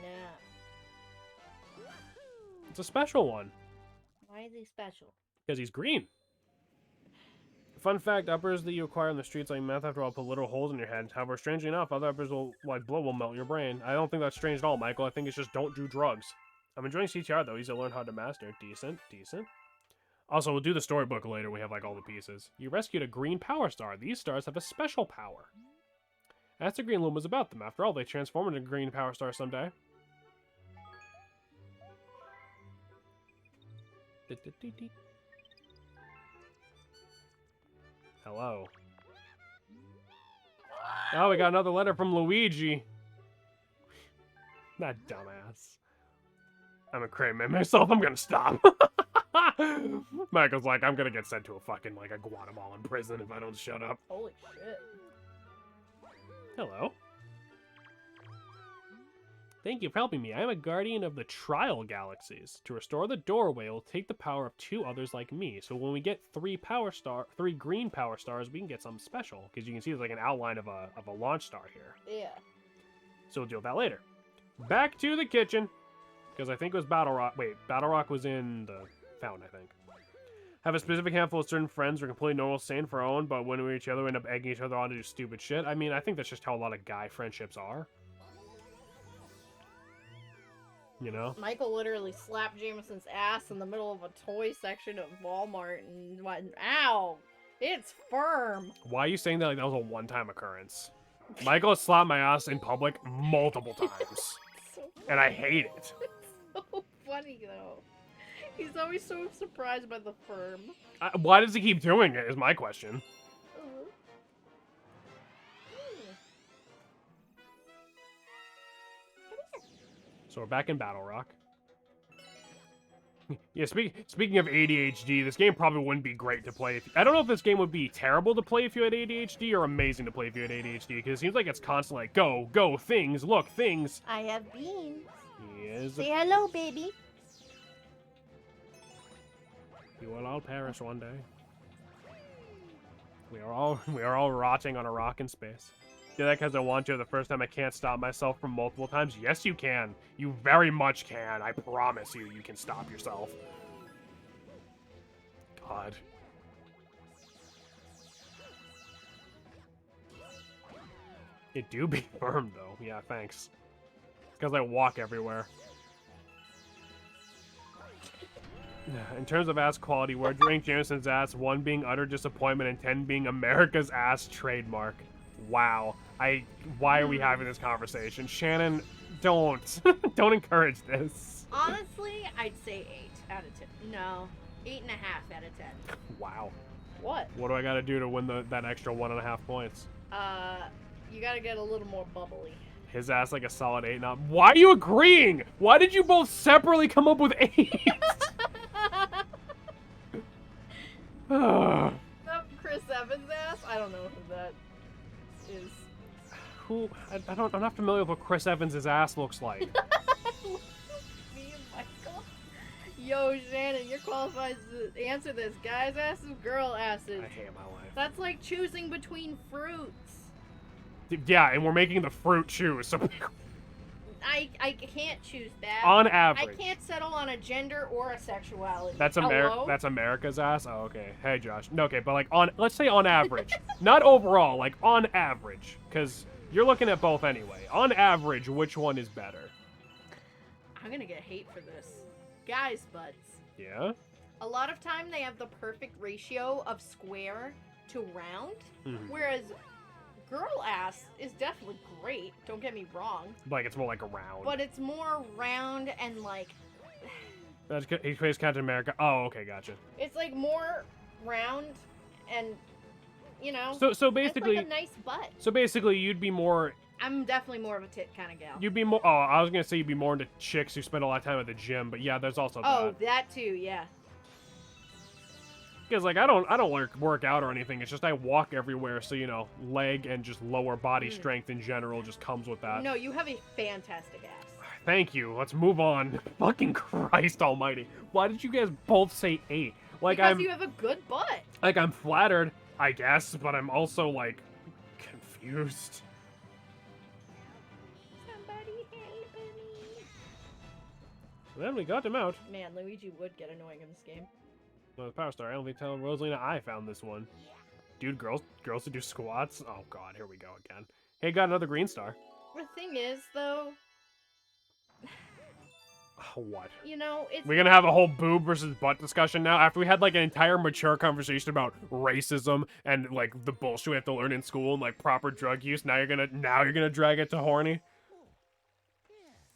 It's a special one. Why is he special? Because he's green. Fun fact, uppers that you acquire in the streets like meth after all put little holes in your head. However, strangely enough, other uppers like blood will melt your brain. I don't think that's strange at all, Michael. I think it's just don't do drugs. I'm enjoying CTR though. Easy to learn how to master. Decent. Also, we'll do the storybook later. We have like all the pieces. You rescued a green power star. These stars have a special power. That's the green loom was about them. After all, they transform into green power stars someday. Hello. Oh, we got another letter from Luigi. That dumbass. I'm a crane man myself. I'm gonna stop. Michael's like, I'm gonna get sent to a fucking, like, a Guatemalan prison if I don't shut up. Holy shit. Hello. Thank you for helping me. I am a guardian of the Trial Galaxies. To restore the doorway, it will take the power of 2 others like me. So when we get 3 green power stars, we can get something special. Because you can see there's like an outline of a launch star here. Yeah. So we'll deal with that later. Back to the kitchen. Because I think it was Battle Rock. Wait, Battle Rock was in the fountain, I think. Have a specific handful of certain friends who are completely normal, sane for our own, but when we're each other, we end up egging each other on to do stupid shit. I mean, I think that's just how a lot of guy friendships are. You know? Michael literally slapped Jameson's ass in the middle of a toy section of Walmart and went, ow, it's firm. Why are you saying that like that was a one-time occurrence? Michael has slapped my ass in public multiple times. So and I hate it. It's so funny, though. He's always so surprised by the firm. Why does he keep doing it is my question. So we're back in Battle Rock. Yeah, speaking of ADHD, this game probably wouldn't be great to play. I don't know if this game would be terrible to play if you had ADHD or amazing to play if you had ADHD, because it seems like it's constantly like, go, things, look, things. I have beans. Yes. Say hello, baby. You will all perish one day. We are all rotting on a rock in space. Do that because I want to. The first time I can't stop myself from multiple times. Yes, you can. You very much can. I promise you, you can stop yourself. God. It do be firm, though. Yeah, thanks. It's because I walk everywhere. In terms of ass quality, we're rank Jameson's ass, 1 being utter disappointment and 10 being America's ass trademark. Wow. Why are we having this conversation? Shannon, Don't. Don't encourage this. Honestly, I'd say 8 out of 10. No, 8.5 out of 10. Wow. What? What do I gotta do to win that extra 1.5 points? You gotta get a little more bubbly. His ass like a solid 8 now. Why are you agreeing? Why did you both separately come up with 8? That Chris Evans ass? I don't know who that is. Who? I'm not familiar with what Chris Evans' ass looks like. Me and Michael. Yo, Shannon, you're qualified to answer this. Guys' asses, girl asses. I hate my life. That's like choosing between fruits. Yeah, and we're making the fruit choose. So I can't choose that. on average. I can't settle on a gender or a sexuality. That's Hello? That's America's ass. Oh, okay. Hey, Josh. No, okay, but like let's say on average, not overall, like on average, because you're looking at both anyway. On average, which one is better? I'm gonna get hate for this. Guys' butts. Yeah. A lot of time they have the perfect ratio of square to round, whereas girl ass is definitely great. Don't get me wrong. Like it's more like a round. But it's more round and like. He plays Captain America. Oh, okay, gotcha. It's like more round and, you know. So basically, it's like a nice butt. So basically, you'd be more. I'm definitely more of a tit kind of gal. You'd be more. Oh, I was gonna say you'd be more into chicks who spend a lot of time at the gym, but yeah, there's also that. Oh, that too, yeah. Because like I don't work out or anything. It's just I walk everywhere, so you know, leg and just lower body strength in general just comes with that. No, you have a fantastic ass. Thank you. Let's move on. Fucking Christ Almighty! Why did you guys both say 8? Like because you have a good butt. Like I'm flattered, I guess, but I'm also like confused. Somebody help me. Then we got him out. Man, Luigi would get annoying in this game. The Power Star. I don't think telling Rosalina I found this one. Dude, girls to do squats? Oh god, here we go again. Hey, got another green star. The thing is, though... What? You know, it's... We're gonna have a whole boob versus butt discussion now? After we had, like, an entire mature conversation about racism and, like, the bullshit we have to learn in school and, like, proper drug use, now you're gonna drag it to horny?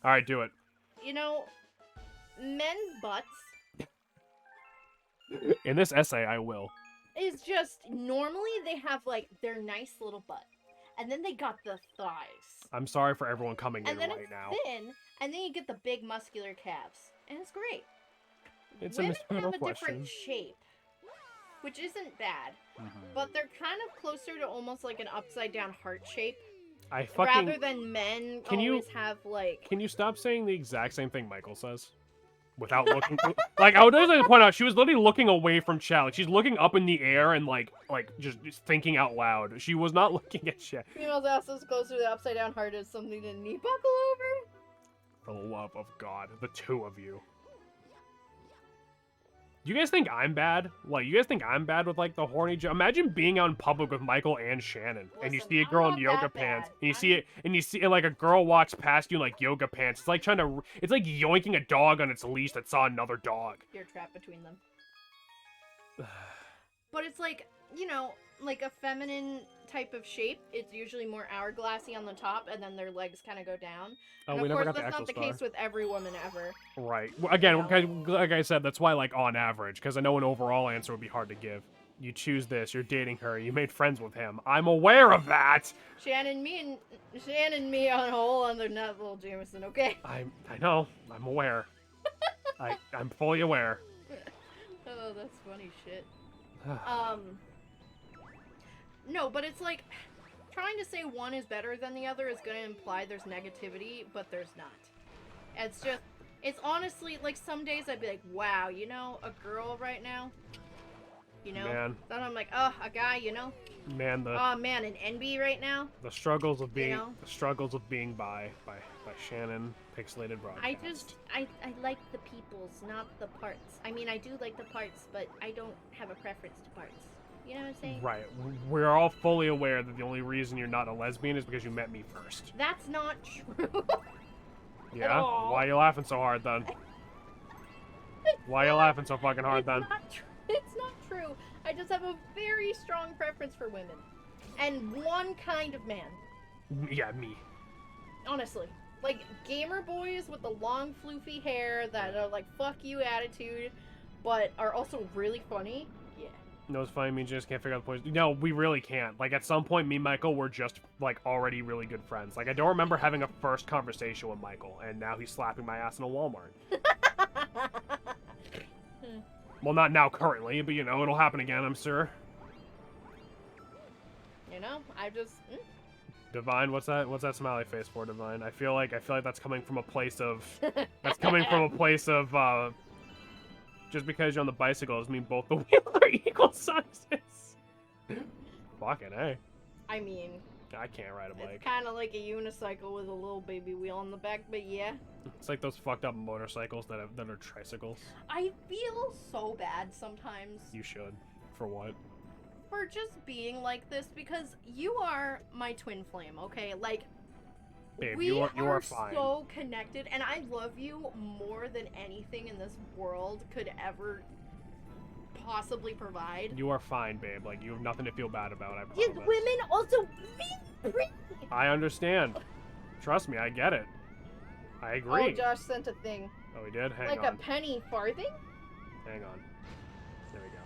Alright, do it. You know, men butts... In this essay, I will. Is just, normally they have, like, their nice little butt. And then they got the thighs. I'm sorry for everyone coming in and then right it's now. thin, and then you get the big muscular calves. And it's great. It's Women a have a question. different shape. Which isn't bad. But they're kind of closer to almost like an upside down heart shape. Rather than men always have, like... Can you stop saying the exact same thing Michael says? Without looking, like I would just like to point out, she was literally looking away from chat. Like she's looking up in the air and like just thinking out loud. She was not looking at chat. Female's ass is closer to the upside down heart is something to knee buckle over. For the love of God, the two of you. You guys think I'm bad? Like, you guys think I'm bad with, like, the horny joke? Imagine being out in public with Michael and Shannon, and you see a girl in yoga pants, and you see it, and like, a girl walks past you in, like, yoga pants. It's like it's like yoinking a dog on its leash that saw another dog. You're trapped between them. But it's like, you know, like a feminine type of shape. It's usually more hourglassy on the top, and then their legs kind of go down. Oh, and we of never course, got the that's actual not the star. case with every woman ever. Right. Well, again, like I said, that's why, like, on average, because I know an overall answer would be hard to give. You choose this, you're dating her, you made friends with him. I'm aware of that! Shannon, me on a whole other nut, little Jameson, okay? I know, I'm aware. I'm fully aware. Oh, that's funny shit. No, but it's like, trying to say one is better than the other is going to imply there's negativity, but there's not. It's just, it's honestly, like, some days I'd be like, wow, you know, a girl right now, you know? Man. Then I'm like, oh, a guy, you know? Man, oh, man, an NB right now? The struggles of being, you know? the struggles of being by Shannon, Pixelated Broadcast. I like the peoples, not the parts. I mean, I do like the parts, but I don't have a preference to parts. You know what I'm saying? Right. We're all fully aware that the only reason you're not a lesbian is because you met me first. That's not true. Yeah? Why are you laughing so hard then? Why are you laughing so fucking hard then? It's not true. I just have a very strong preference for women. And one kind of man. Yeah, me. Honestly. Like, gamer boys with the long, floofy hair that are like, fuck you attitude, but are also really funny. Yeah. No, it's funny. Me and James can't figure out the points. No, we really can't. Like, at some point, me and Michael were just, like, already really good friends. Like, I don't remember having a first conversation with Michael, and now he's slapping my ass in a Walmart. Well, not now currently, but, you know, it'll happen again, I'm sure. You know, I just... Divine, what's that smiley face for, Divine? I feel like that's coming from a place of... That's coming from a place of, just because you're on the bicycle doesn't mean both the wheels are equal sizes. Fucking A. I mean... I can't ride a bike. It's kind of like a unicycle with a little baby wheel on the back, but yeah. It's like those fucked up motorcycles that are tricycles. I feel so bad sometimes. You should. For what? For just being like this, because you are my twin flame, okay? Like, babe, we you are fine. So connected, and I love you more than anything in this world could ever possibly provide. You are fine, babe. Like, you have nothing to feel bad about, I promise. Just women also being pretty. I understand. Trust me, I get it. I agree. Oh, Josh sent a thing. Oh, he did? Hang like on. a penny farthing? Hang on. There we go.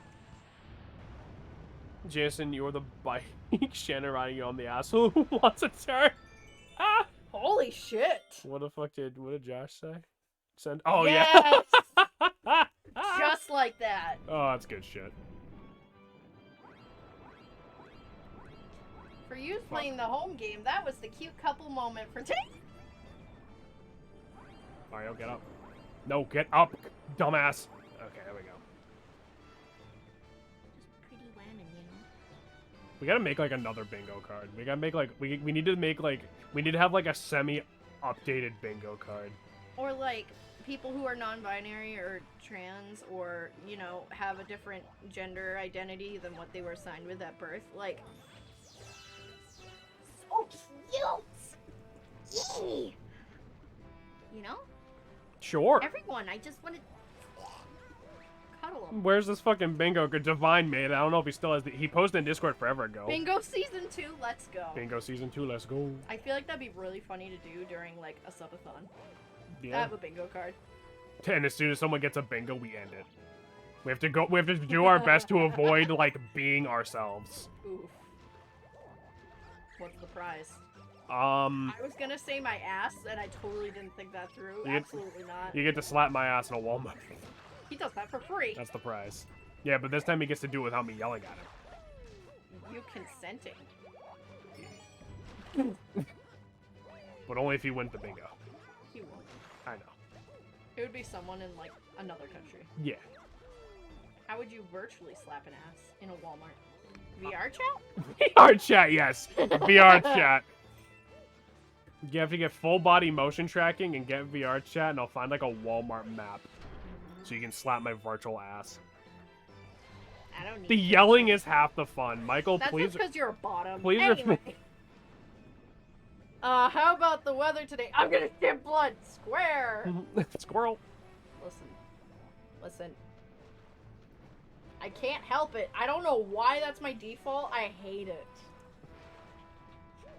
Jason, you're the bike. Shannon riding you on the ass. Who wants a turn? Ah! Holy shit. What did Josh say? Send. Oh, yes! yeah. Just like that. Oh, that's good shit. For you playing the home game, that was the cute couple moment for today. Mario, get up. No, get up, dumbass. Okay, there we go. Just pretty random, you know. We gotta make like another bingo card. We gotta make like we need to make like we need to have like a semi-updated bingo card. Or like people who are non-binary or trans or, you know, have a different gender identity than what they were assigned with at birth. Like, so cute! Yay! You know? Sure. Everyone, I just want to cuddle them. Where's this fucking bingo card? Divine made it. I don't know if he still has he posted in Discord forever ago. Bingo season 2, let's go. Bingo season 2, let's go. I feel like that'd be really funny to do during like a subathon. I Yeah. have a bingo card. And as soon as someone gets a bingo, we end it. We have to do our best to avoid like being ourselves. Oof. What's the prize? I was gonna say my ass, and I totally didn't think that through. Absolutely not. You get to slap my ass in a Walmart. He does that for free. That's the prize. Yeah, but this time he gets to do it without me yelling at him. You consenting. But only if he wins the bingo. He won't. I know. It would be someone in, like, another country. Yeah. How would you virtually slap an ass in a Walmart? VR chat? VR chat, yes. VR chat. You have to get full body motion tracking and get VR chat, and I'll find like a Walmart map. So you can slap my virtual ass. I don't need The yelling is half the fun. Michael, That's please. just because you're a bottom. Please Anyway. How about the weather today? I'm gonna shit blood! Square! Squirrel. Listen. I can't help it. I don't know why that's my default. I hate it.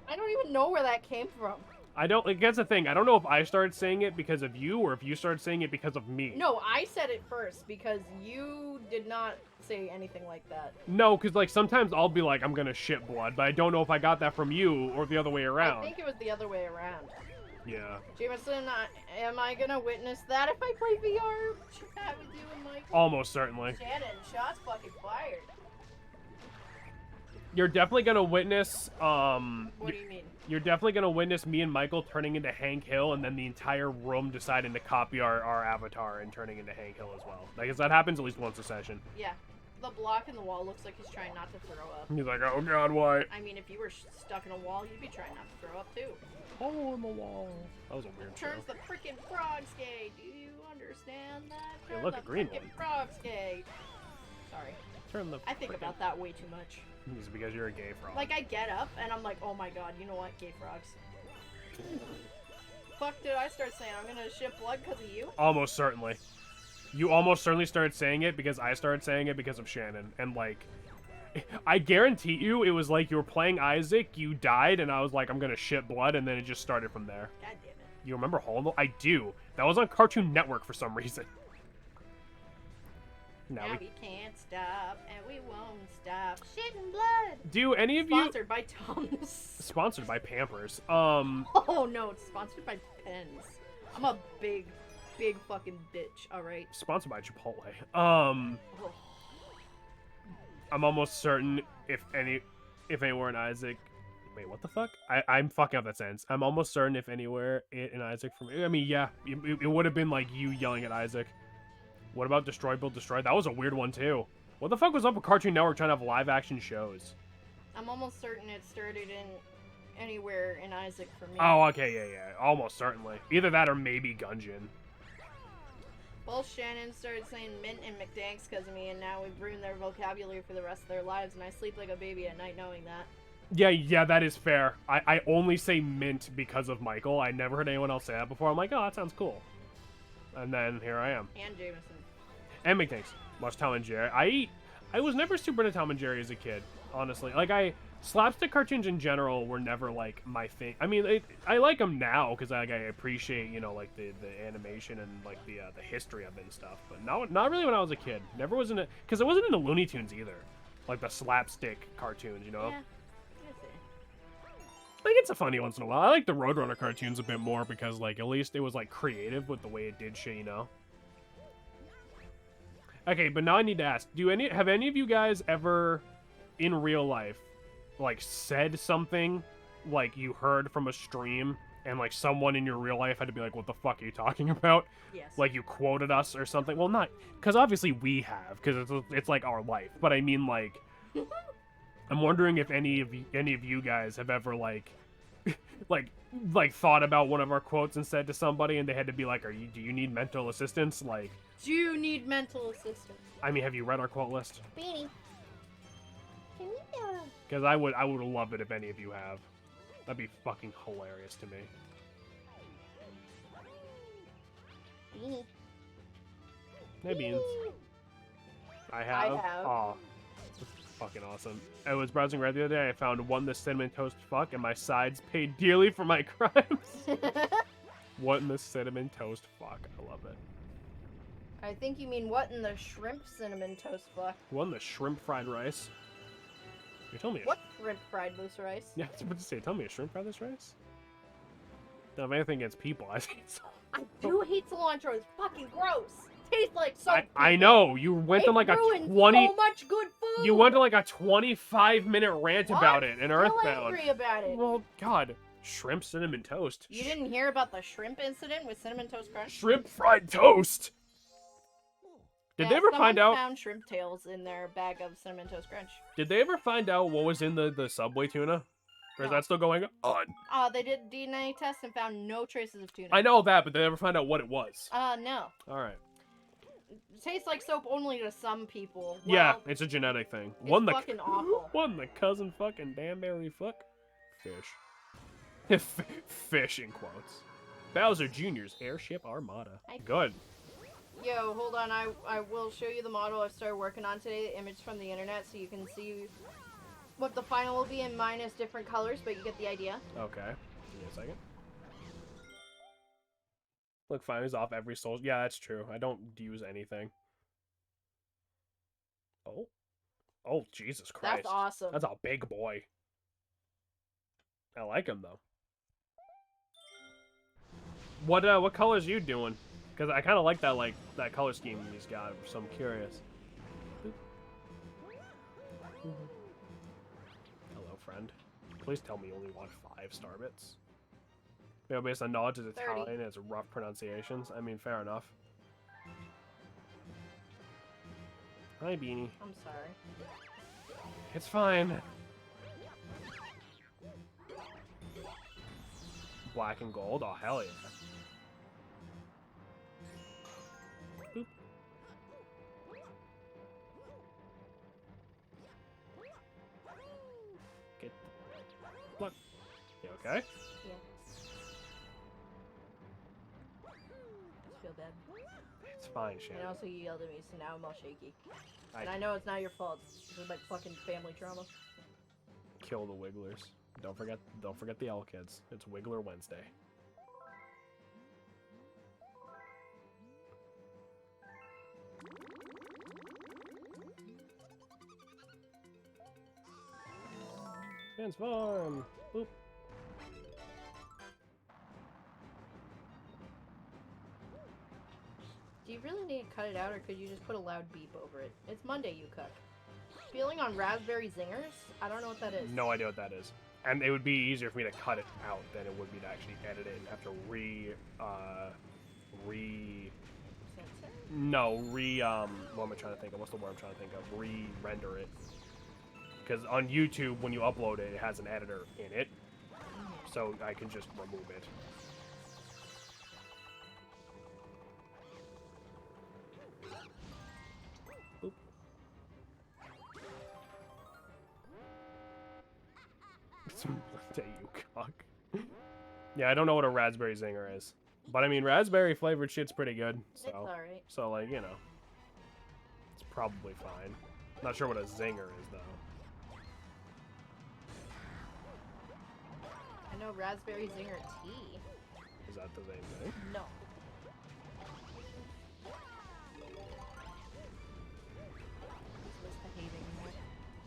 I don't even know where that came from. I don't, like, that's the thing. I don't know if I started saying it because of you or if you started saying it because of me. No, I said it first because you did not say anything like that. No, because, like, sometimes I'll be like, I'm gonna shit blood, but I don't know if I got that from you or the other way around. I think it was the other way around. Yeah. Jameson, am I gonna witness that if I play VR chat with you and Michael? Almost certainly. Shannon, shots fucking fired. You're definitely gonna witness, What do you mean? You're definitely gonna witness me and Michael turning into Hank Hill, and then the entire room deciding to copy our avatar and turning into Hank Hill as well. Like, 'cause that happens at least once a session. Yeah. The block in the wall looks like he's trying not to throw up. He's like, oh god, why? I mean, if you were stuck in a wall, you'd be trying not to throw up too. Hole in the wall. That was a weird show. Turns the freaking frogs gay. Do you understand that? Hey, Turn look, the a green frickin' one. frogs gay. Sorry. Turn the. I think about that way too much. It's because you're a gay frog. Like, I get up and I'm like, oh my god, you know what? Gay frogs. Fuck did I start saying? I'm gonna ship blood because of you? Almost certainly. You almost certainly started saying it because I started saying it because of Shannon. And, like, I guarantee you it was like you were playing Isaac, you died, and I was like, I'm gonna shit blood, and then it just started from there. God damn it. You remember Hollow? I do. That was on Cartoon Network for some reason. Now we can't stop, and we won't stop. Shitting blood. Do any of you... Sponsored by Tums. Sponsored by Pampers. Oh no, it's sponsored by Pens. I'm a big fucking bitch. All right. Sponsored by Chipotle. Oh. I'm almost certain if anywhere in Isaac... Wait, what the fuck? I'm fucking up that sentence. I'm almost certain if anywhere in Isaac from... I mean, yeah, it would have been like you yelling at Isaac. What about Destroy, Build, Destroy? That was a weird one, too. What the fuck was up with Cartoon Network trying to have live-action shows? I'm almost certain it started in anywhere in Isaac for me. Oh, okay, yeah. Almost certainly. Either that or maybe Gungeon. Both Shannon started saying mint and McDanks because of me, and now we've ruined their vocabulary for the rest of their lives, and I sleep like a baby at night knowing that. Yeah, that is fair. I only say mint because of Michael. I never heard anyone else say that before. I'm like, oh, that sounds cool. And then here I am. And Jameson. And McDanks. Watch Tom and Jerry. I was never super into Tom and Jerry as a kid, honestly. Like, slapstick cartoons in general were never, like, my thing. I mean, I like them now, because I appreciate, you know, like, the animation and, like, the history of it and stuff. But not really when I was a kid. Never was into... Because I wasn't into Looney Tunes, either. Like, the slapstick cartoons, you know? Yeah. I think it's a funny once in a while. I like the Roadrunner cartoons a bit more, because, like, at least it was, like, creative with the way it did shit, you know? Okay, but now I need to ask, have any of you guys ever, in real life, like, said something, like, you heard from a stream, and, like, someone in your real life had to be like, what the fuck are you talking about? Yes. Like, you quoted us or something? Well, not, because obviously we have, because it's, like, our life. But I mean, like, I'm wondering if any of you guys have ever, like, like thought about one of our quotes and said to somebody, and they had to be like, do you need mental assistance? Like, do you need mental assistance? I mean, have you read our quote list? Beanie. Can you Because I would love it if any of you have. That'd be fucking hilarious to me. Beanie. Hey, Beans. I have. Aw. Fucking awesome. I was browsing Reddit the other day. I found one the cinnamon toast fuck, and my sides paid dearly for my crimes. What in the cinnamon toast fuck? I love it. I think you mean what in the shrimp cinnamon toast fuck? What in the shrimp fried rice? You're telling me what shrimp fried loose rice? Yeah, I was about to say, tell me a shrimp fried this rice? Don't have anything against people. I hate cilantro. I do hate cilantro. It's fucking gross. Tastes like soap. I know. You went on like a 20. So much good food. You went on like a 25-minute rant about it in Earthbound. I'm angry about it. Well, God, shrimp cinnamon toast. You didn't hear about the shrimp incident with Cinnamon Toast Crunch? Shrimp fried toast. Did they ever find out? Found shrimp tails in their bag of Cinnamon Toast Crunch. Did they ever find out what was in the Subway tuna? Or is that still going on? They did DNA tests and found no traces of tuna. I know that, but did they ever find out what it was? No. All right. It tastes like soap only to some people. Well, yeah, it's a genetic thing. It's fucking awful. One the cousin fucking Danbury fuck. Fish. Fish in quotes. Bowser Jr.'s Airship Armada. Good. Yo, hold on. I will show you the model I started working on today, the image from the internet, so you can see what the final will be in minus different colors, but you get the idea. Okay. Give me a second. Look, fine, he's off every soul. Yeah, that's true. I don't use anything. Oh. Oh, Jesus Christ. That's awesome. That's a big boy. I like him, though. What colors you doing? Because I kind of like that color scheme he's got, so I'm curious. Hello, friend. Please tell me you only want 5 starbits. You know, based on knowledge of Italian and its rough pronunciations. I mean, fair enough. Hi, Beanie. I'm sorry. It's fine. Black and gold? Oh, hell yeah. Boop. Get... Look. You okay? Yeah. I feel bad. It's fine, Shannon. And also you yelled at me, so now I'm all shaky. And I know it's not your fault. This is like fucking family trauma. Kill the Wigglers. Don't forget the L kids. It's Wiggler Wednesday. Transform. Boop. Do you really need to cut it out, or could you just put a loud beep over it? It's Monday, you cook. Feeling on raspberry zingers? I don't know what that is. No idea what that is. And it would be easier for me to cut it out than it would be to actually edit it and have to what am I trying to think of? What's the word I'm trying to think of? Re-render it. Because on YouTube, when you upload it, it has an editor in it. So I can just remove it. Boop. Day you cock. Yeah, I don't know what a raspberry zinger is. But I mean, raspberry flavored shit's pretty good. So, It's alright. So, like, you know. It's probably fine. Not sure what a zinger is, though. I know raspberry zinger tea. Is that the same thing? No.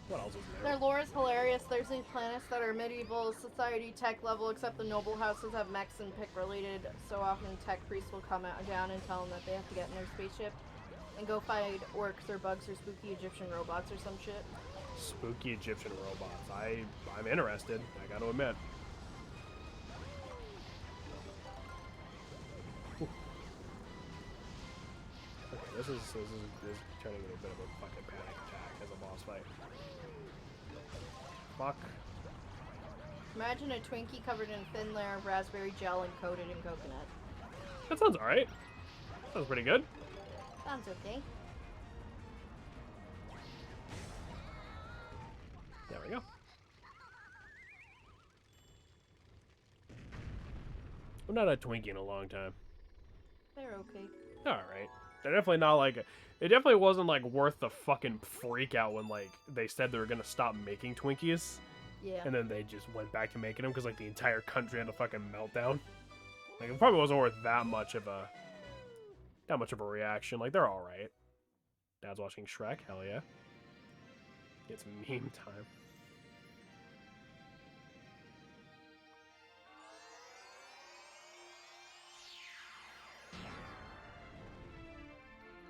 What else is Their there? lore is hilarious. There's these planets that are medieval society tech level, except the noble houses have mechs and pick related. So often tech priests will come down and tell them that they have to get in their spaceship and go fight orcs or bugs or spooky Egyptian robots or some shit. Spooky Egyptian robots. I'm interested, I gotta admit. Ooh. Okay, this is turning into a bit of a fucking panic attack as a boss fight. Fuck. Imagine a Twinkie covered in a thin layer of raspberry gel and coated in coconut. That sounds alright. Sounds pretty good. Sounds okay. There we go. I've not had Twinkie in a long time. They're okay. Alright. They're definitely not like... It definitely wasn't, like, worth the fucking freak out when, like, they said they were gonna stop making Twinkies. Yeah. And then they just went back to making them because, like, the entire country had a fucking meltdown. Like, it probably wasn't worth that much of a reaction. Like, they're alright. Dad's watching Shrek. Hell yeah. It's meme time.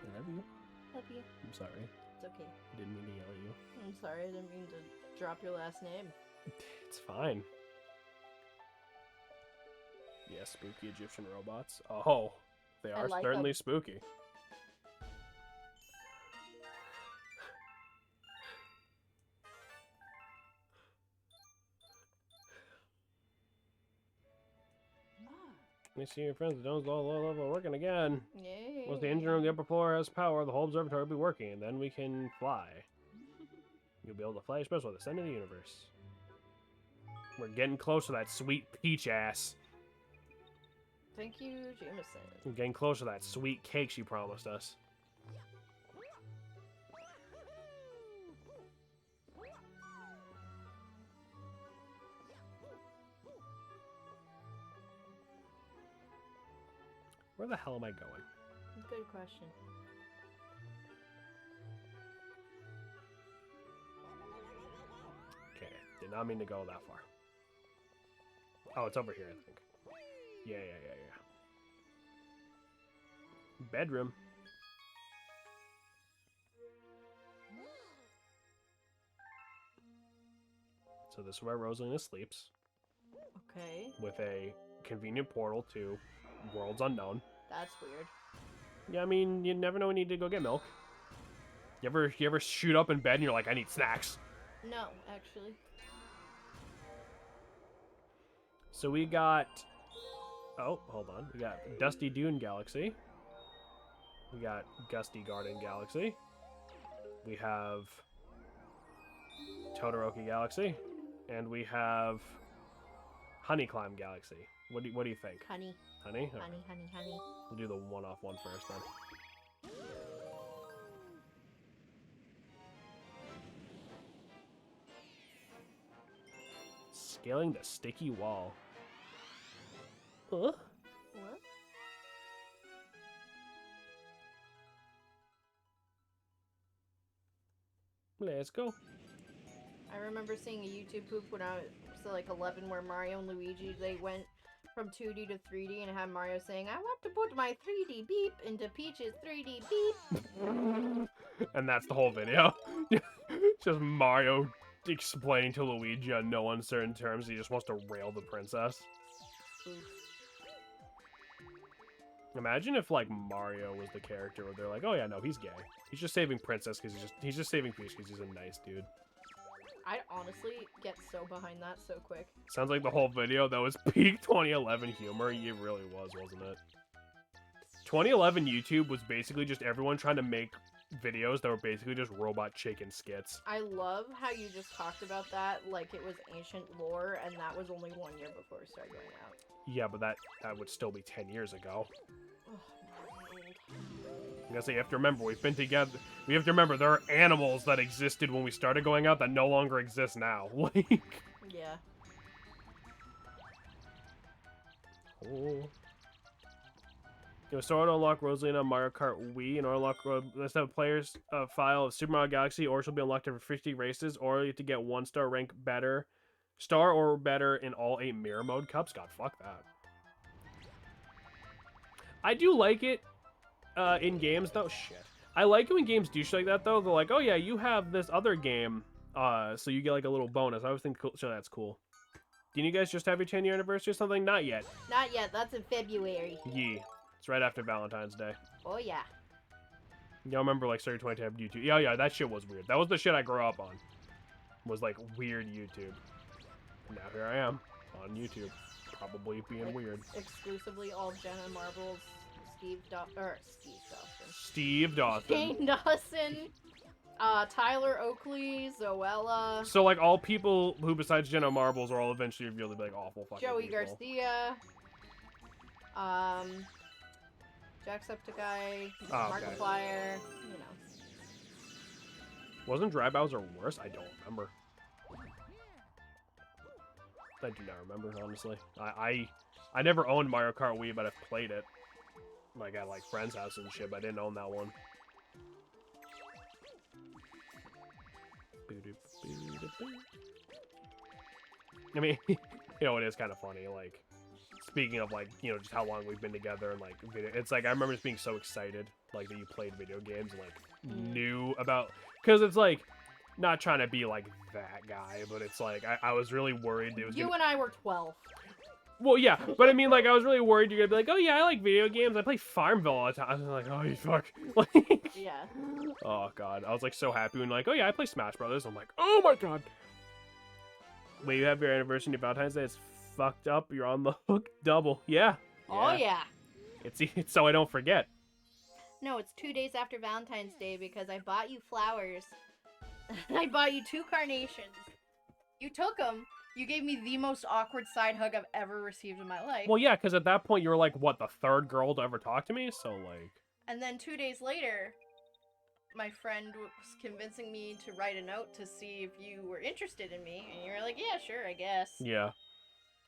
I love you. Love you. I'm sorry. It's okay. I didn't mean to yell at you. I'm sorry, I didn't mean to drop your last name. It's fine. Yeah, spooky Egyptian robots. Oh, they are like certainly them. spooky. You see your friends at Jones level working again. Yay. Once the engine room on the upper floor has power, the whole observatory will be working, and then we can fly. You'll be able to fly especially at the center of the universe. We're getting close to that sweet peach ass. Thank you, Jameson. We're getting close to that sweet cake she promised us. Where the hell am I going? Good question. Okay, did not mean to go that far. Oh, it's over here, I think. Yeah. Bedroom. So this is where Rosalina sleeps, Okay. with a convenient portal to Worlds Unknown. That's weird. Yeah, I mean, you never know when you need to go get milk. You ever shoot up in bed and you're like, I need snacks. No, actually. So we got... Oh, hold on. We got Dusty Dune Galaxy. We got Gusty Garden Galaxy. We have Todoroki Galaxy. And we have Honey Climb Galaxy. What do you think? Honey. Honey? Okay. Honey. We'll do the one-off one first then. Scaling the sticky wall. Huh? What? Let's go. I remember seeing a YouTube poop when I was like 11 where Mario and Luigi, they went from 2D to 3D and had Mario saying, I want to put my 3D beep into Peach's 3D beep. And that's the whole video. Just Mario explaining to Luigi on no uncertain terms he just wants to rail the princess. Oof. Imagine if like Mario was the character where they're like, oh yeah, no, he's gay. He's just saving Princess because he's just saving Peach because he's a nice dude. I'd honestly get so behind that so quick. Sounds like the whole video that was peak 2011 humor. It really was, wasn't it? 2011 YouTube was basically just everyone trying to make videos that were basically just robot chicken skits. I love how you just talked about that like it was ancient lore, and that was only 1 year before it started going out. Yeah, but that would still be 10 years ago. Oh, my I guess you have to remember, we've been together. We have to remember there are animals that existed when we started going out that no longer exist now. Like, yeah. oh. Start to unlock Rosalina Mario Kart Wii and unlock. Let's have a player's file of Super Mario Galaxy, or she'll be unlocked every 50 races, or you have to get 1-star rank better. Star or better in all 8 Mirror Mode Cups? God, fuck that. I do like it in games, though. Shit. I like it when games do shit like that, though. They're like, oh yeah, you have this other game, so you get like a little bonus. I always think cool, so that's cool. Didn't you guys just have your 10-year anniversary or something? Not yet. Not yet. That's in February. Yee. It's right after Valentine's Day. Oh, yeah. Y'all remember, like, starting 20 tab YouTube? Yeah, yeah, that shit was weird. That was the shit I grew up on. Was, like, weird YouTube. And now here I am, on YouTube. Probably being weird. Exclusively all Jenna Marbles, Steve Dawson. Steve Dawson. Shane Dawson, Tyler Oakley, Zoella. So, like, all people who, besides Jenna Marbles, are all eventually revealed to be, like, awful fucking Joey people. Garcia. Jacksepticeye, Oh, okay. Markiplier, you know. Wasn't Dry Bowser worse? I don't remember. I do not remember, honestly. I never owned Mario Kart Wii, but I've played it. Like, at, like, friends' house and shit, but I didn't own that one. I mean, you know, it is kind of funny, like, speaking of, like, you know, just how long we've been together and, like, video, it's like, I remember just being so excited, like, that you played video games and, like, knew about, because it's, like, not trying to be, like, that guy, but it's, like, I was really worried it was You and I were 12. Well, yeah, but I mean, like, I was really worried you're gonna be like, oh, yeah, I like video games, I play Farmville all the time. I was like, oh, you fuck. Like, Yeah. oh, God. I was, like, so happy when, like, oh, yeah, I play Smash Brothers. I'm like, oh, my God. Wait, you have your anniversary of Valentine's Day? It's fucked up. You're on the hook double. Yeah. Oh, yeah. It's so I don't forget. No, it's 2 days after Valentine's Day because I bought you flowers. I bought you 2 carnations. You took them. You gave me the most awkward side hug I've ever received in my life. Well, yeah, because at that point, you were, like, what, the 3rd girl to ever talk to me? So, like... And then 2 days later, my friend was convincing me to write a note to see if you were interested in me. And you were like, yeah, sure, I guess. Yeah.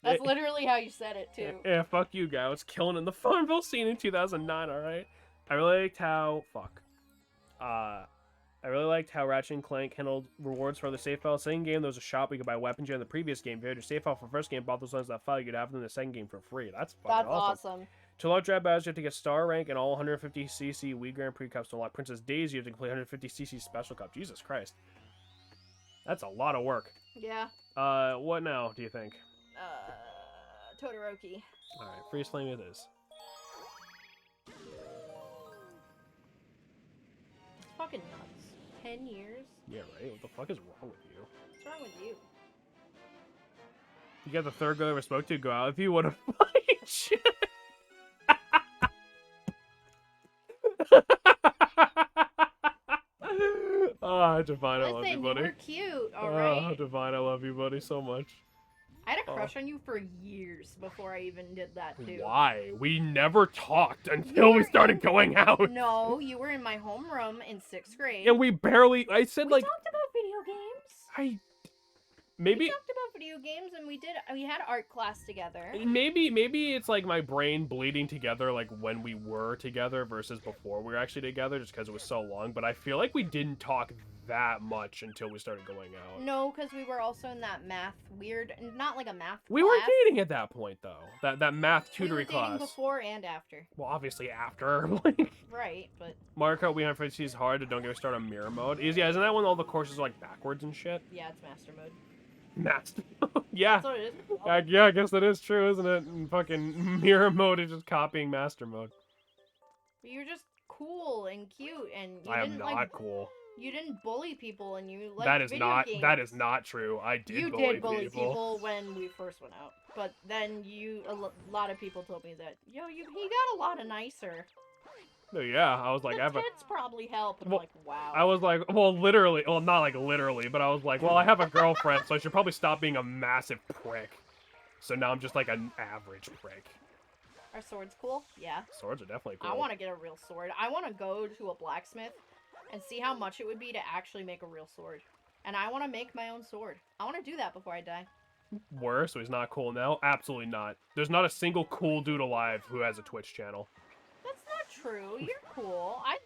That's literally how you said it, too. Yeah, fuck you, guy. I was killing in the Farmville scene in 2009, alright? I really liked how... Fuck. I really liked how Ratchet & Clank handled rewards for the save file. Second game, there was a shop where you could buy weapons you had in the previous game. If you had your save file for the first game, bought those ones that file, you could have them in the second game for free. That's fucking awesome. To unlock Dry Bowser, you have to get star rank in all 150cc Wii Grand Prix Cups. To unlock Princess Daisy, you have to complete 150cc Special Cup. Jesus Christ. That's a lot of work. Yeah. What now, do you think? Todoroki. Alright, Freeze Flame it is. It's fucking nuts. 10 years? Yeah, right? What the fuck is wrong with you? What's wrong with you? You got the 3rd girl I ever spoke to go out with you? What a fucking shit! Ah, Divine, I love you, buddy. You were cute, alright? Oh, Divine, I love you, buddy, so much. I had a crush on you for years before I even did that, too. Why? We never talked until we started going out. No, you were in my homeroom in 6th grade. And we barely... I said, we like... talked about video games. Maybe... We talked about video games, and we had art class together. Maybe it's, like, my brain bleeding together, like, when we were together versus before we were actually together, just because it was so long. But I feel like we didn't talk that much until we started going out. No, because we were also in that math weird, not like a math We class. were dating at that point, though. That math tutoring We were dating class. before and after. Well, obviously after. Like, Right, but... Mario Kart Wii on Fantasy is hard. Don't get me started on mirror mode. Yeah, isn't that when all the courses are like backwards and shit? Yeah, it's master mode. Master mode? Yeah. That's what it is. Yeah, I guess that is true, isn't it? And fucking mirror mode is just copying master mode. You're just cool and cute, and you I am didn't not like... cool. You didn't bully people, and you like That is video not. games. That is not true. I did. You bully did bully people. people when we first went out, but then a lot of people told me that he got a lot of nicer. No, yeah, I was like, The I have a. tits probably help, and Well, I'm like, wow. I was like, well, literally, well, not like literally, but I was like, well, I have a girlfriend, so I should probably stop being a massive prick. So now I'm just like an average prick. Are swords cool? Yeah. Swords are definitely cool. I want to get a real sword. I want to go to a blacksmith and see how much it would be to actually make a real sword. And I want to make my own sword. I want to do that before I die. So he's not cool now? Absolutely not. There's not a single cool dude alive who has a Twitch channel. That's not true. You're cool. I'd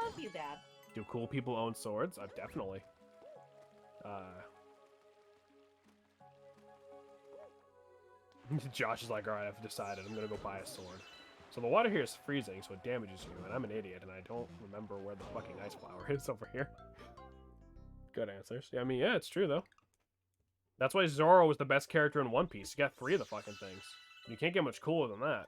love you, Dad. Do cool people own swords? I've definitely. Josh is like, alright, I've decided. I'm gonna go buy a sword. So the water here is freezing, so it damages you, and I'm an idiot, and I don't remember where the fucking ice flower is over here. Good answers. Yeah, I mean, yeah, it's true, though. That's why Zoro was the best character in One Piece. He got 3 of the fucking things. You can't get much cooler than that.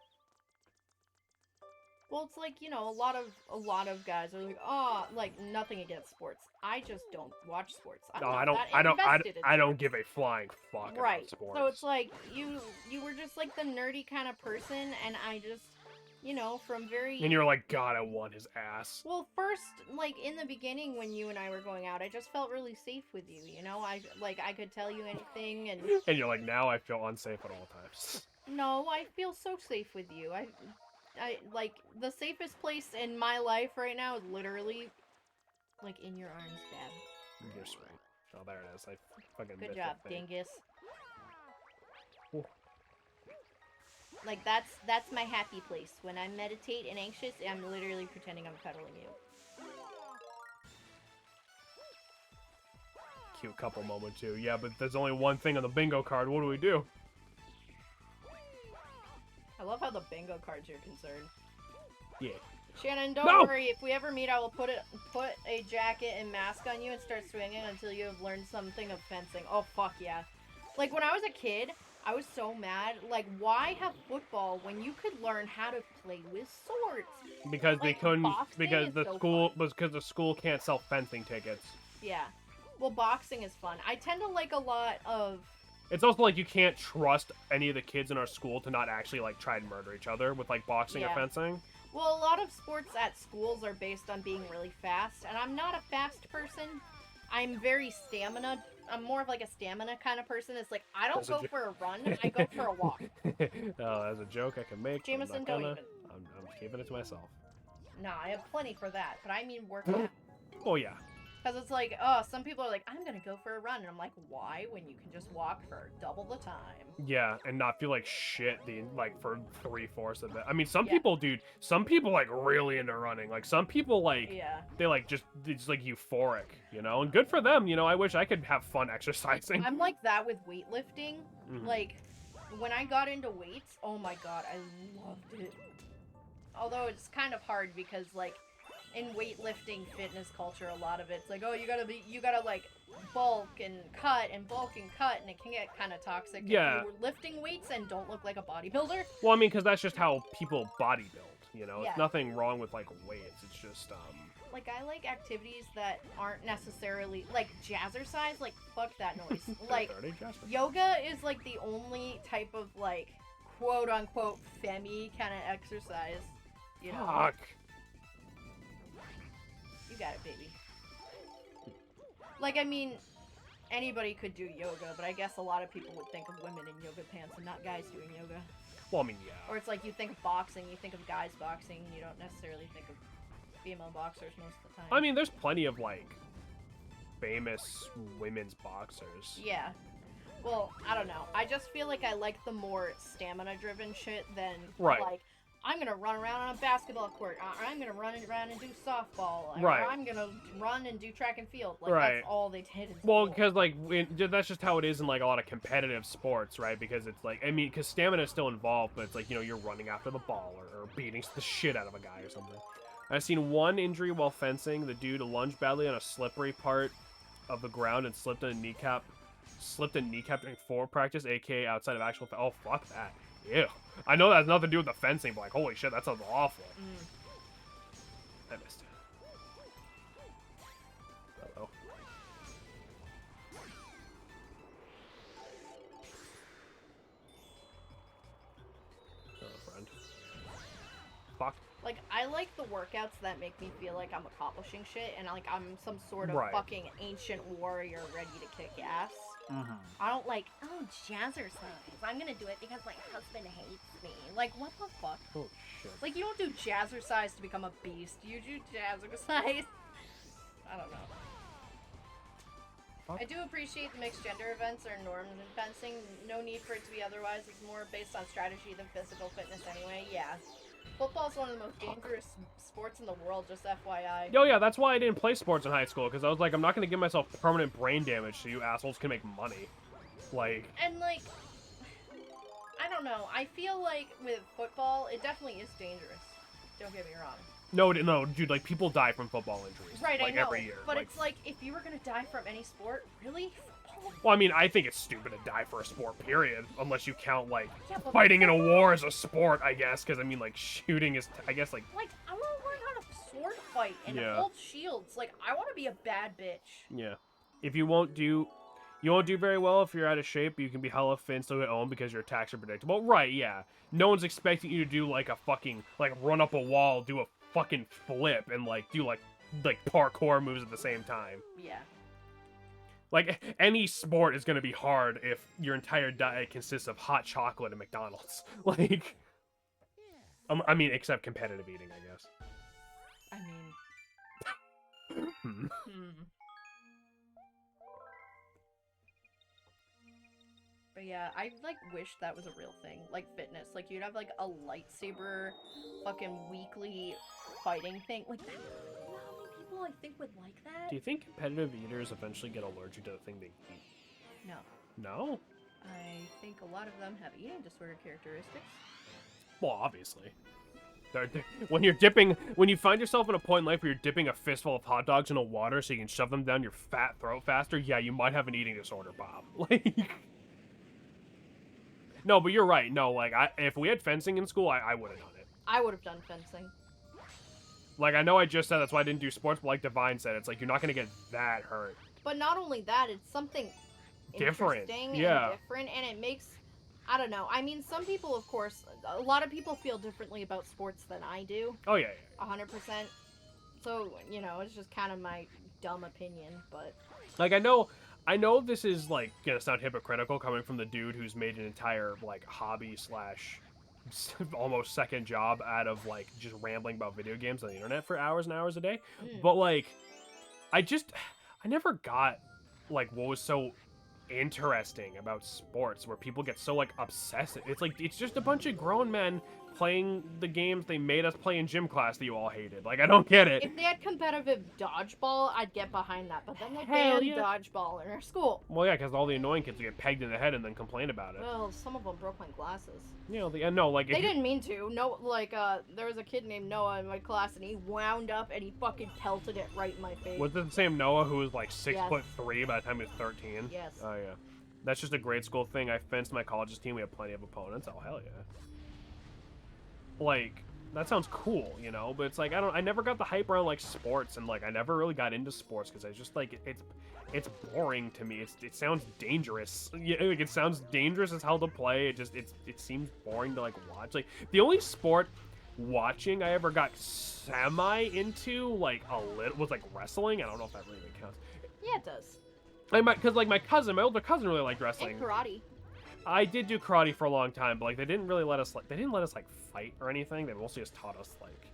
Well, it's like, you know, a lot of guys are like, oh, like nothing against sports. I just don't watch sports. No, I don't give a flying fuck about sports. So it's like you were just like the nerdy kind of person, and I just, you know, from very... And you're like, God, I want his ass. Well, first, like, in the beginning when you and I were going out, I just felt really safe with you, you know? I could tell you anything, and... And you're like, now I feel unsafe at all times. No, I feel so safe with you. I like, the safest place in my life right now is literally, like, in your arms, Dad. You're sweet. Oh, there it is. I fucking Good missed job, that thing. dingus. Ooh. Like, that's my happy place. When I meditate and anxious, I'm literally pretending I'm cuddling you. Cute couple moment, too. Yeah, but there's only one thing on the bingo card. What do we do? I love how the bingo cards are concerned. Yeah. Shannon, don't worry. If we ever meet, I will put a jacket and mask on you and start swinging until you have learned something of fencing. Oh, fuck yeah. Like, when I was a kid, I was so mad. Like, why have football when you could learn how to play with swords? Because they couldn't. Because the so the school can't sell fencing tickets. Yeah. Well, boxing is fun. I tend to like a lot of... It's also like you can't trust any of the kids in our school to not actually like try and murder each other with like boxing or fencing. Well, a lot of sports at schools are based on being really fast, and I'm not a fast person. I'm very stamina. I'm more of like a stamina kind of person. It's like, I don't go for a run, I go for a walk. Oh, as a joke I can make. Jameson, don't even. I'm keeping it to myself. Nah, I have plenty for that, but I mean work out. Oh, yeah. Because it's like, oh, some people are like, I'm going to go for a run. And I'm like, why? When you can just walk for double the time. Yeah, and not feel like shit for 3/4 of it. I mean, some people, dude, some people like really into running. Like some people like, they like it's like euphoric, you know? And good for them, you know? I wish I could have fun exercising. I'm like that with weightlifting. Like, when I got into weights, oh my god, I loved it. Although it's kind of hard because, like, in weightlifting fitness culture, a lot of it's like, oh, you gotta like bulk and cut, and it can get kind of toxic. Yeah. If you're lifting weights and don't look like a bodybuilder. Well, I mean, because that's just how people bodybuild, you know? Yeah. It's nothing wrong with like weights. It's just Like, I like activities that aren't necessarily like jazzercise. Like, fuck that noise. Like, yoga is like the only type of like quote unquote femmy kind of exercise. You know. Fuck. You got it, baby. Like, I mean, anybody could do yoga, but I guess a lot of people would think of women in yoga pants and not guys doing yoga. Well, I mean, yeah. Or it's like you think of boxing, you think of guys boxing, you don't necessarily think of female boxers most of the time. I mean, there's plenty of, like, famous women's boxers. Yeah. Well, I don't know. I just feel like I like the more stamina-driven shit than, like, I'm gonna run around on a basketball court. I'm gonna run around and do softball. Right. Or I'm gonna run and do track and field. Like, Right. that's all they did in Well, school. because, like, that's just how it is in, like, a lot of competitive sports, right? Because it's, like, I mean, because stamina is still involved, but it's, like, you know, you're running after the ball or beating the shit out of a guy or something. I've seen one injury while fencing. The dude lunged badly on a slippery part of the ground and slipped a kneecap during forward practice, aka outside of actual. Oh, fuck that. Ew. I know that has nothing to do with the fencing, but like, holy shit, that sounds awful. I missed it. Uh-oh. Friend. Fuck. Like, I like the workouts that make me feel like I'm accomplishing shit and like I'm some sort of Right. fucking ancient warrior ready to kick ass. I don't like, oh, jazzercise. I'm gonna do it because my husband hates me. Like, what the fuck? Oh shit. Like, you don't do jazzercise to become a beast. You do jazzercise. I don't know. Fuck. I do appreciate the mixed gender events or norms in fencing. No need for it to be otherwise. It's more based on strategy than physical fitness anyway. Yeah. Football's one of the most dangerous sports in the world, just FYI. Oh yeah, that's why I didn't play sports in high school, because I was like, I'm not going to give myself permanent brain damage so you assholes can make money. Like... And, like, I don't know. I feel like with football, it definitely is dangerous. Don't get me wrong. No, dude, like, people die from football injuries. Right, like, I know. every year. But like, it's like, if you were gonna die from any sport, really? Football? well, I mean, I think it's stupid to die for a sport, period. Unless you count, like, Yeah, but fighting in a football? war as a sport, I guess. Because, I mean, like, shooting is, I guess, like... Like, I wanna learn how to sword fight and Yeah. hold shields. Like, I wanna be a bad bitch. Yeah. If you won't do... You won't do very well if you're out of shape, but you can be hella fit and still get owned because your attacks are predictable. Right, yeah. No one's expecting you to do, like, a fucking... Like, run up a wall, do a fucking flip, and, like, do, like parkour moves at the same time. Yeah. Like, any sport is going to be hard if your entire diet consists of hot chocolate and McDonald's. Like... I mean, except competitive eating, I guess. I mean... Hmm. But yeah, I, like, wish that was a real thing. Like, fitness. Like, you'd have, like, a lightsaber fucking weekly fighting thing. Like, that, you know how many people I think would like that? Do you think competitive eaters eventually get allergic to the thing they eat? No. No? I think a lot of them have eating disorder characteristics. Well, obviously. When you find yourself in a point in life where you're dipping a fistful of hot dogs in a water so you can shove them down your fat throat faster, yeah, you might have an eating disorder, Bob. Like... No, but you're right. No, like, if we had fencing in school, I would have done it. I would have done fencing. Like, I know I just said that's why I didn't do sports, but like Divine said, it's like, you're not going to get that hurt. But not only that, it's something Different, interesting yeah. and different, and it makes... I don't know. I mean, some people, of course, a lot of people feel differently about sports than I do. Oh, yeah. 100%. So, you know, it's just kind of my dumb opinion, but... Like, I know this is, like, gonna sound hypocritical coming from the dude who's made an entire, like, hobby / almost second job out of, like, just rambling about video games on the internet for hours and hours a day. But, like, I never got, like, what was so interesting about sports where people get so, like, obsessive. It's like, it's just a bunch of grown men playing the games they made us play in gym class that you all hated. Like, I don't get it. If they had competitive dodgeball, I'd get behind that. But then they Hell banned yeah. dodgeball in our school. Well, yeah, because all the annoying kids would get pegged in the head and then complain about it. Well, some of them broke my glasses. You know, no, like... They didn't mean to. No, like, there was a kid named Noah in my class, and he wound up and he fucking pelted it right in my face. Was it the same Noah who was like Yes. 6'3" by the time he was 13? Yes. Oh, yeah. That's just a grade school thing. I fenced my college's team. We had plenty of opponents. Oh, hell yeah. Like, that sounds cool, you know? But it's like, I never got the hype around, like, sports. And, like, I never really got into sports because I just, like, it's boring to me. It sounds dangerous. Yeah, like, it sounds dangerous as hell to play. It seems boring to, like, watch. Like, the only sport watching I ever got semi into, like, a little, was, like, wrestling. I don't know if that really counts. Yeah, it does. Like, because, like, my older cousin really liked wrestling. And karate. I did do karate for a long time, but, like, they didn't let us, like, fight or anything. They mostly just taught us, like,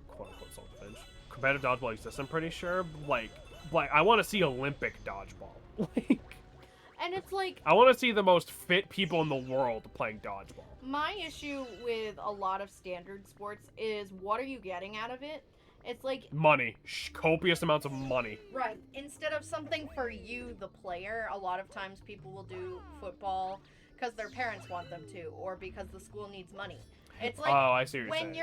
quote-unquote self-defense. Competitive dodgeball exists, I'm pretty sure. Like, I want to see Olympic dodgeball. Like... And it's like, I want to see the most fit people in the world playing dodgeball. my issue with a lot of standard sports is, what are you getting out of it? It's like, Money. Copious amounts of money. right, instead of something for you, the player, a lot of times people will do football because their parents want them to, or because the school needs money. It's like, Oh, I see what you're when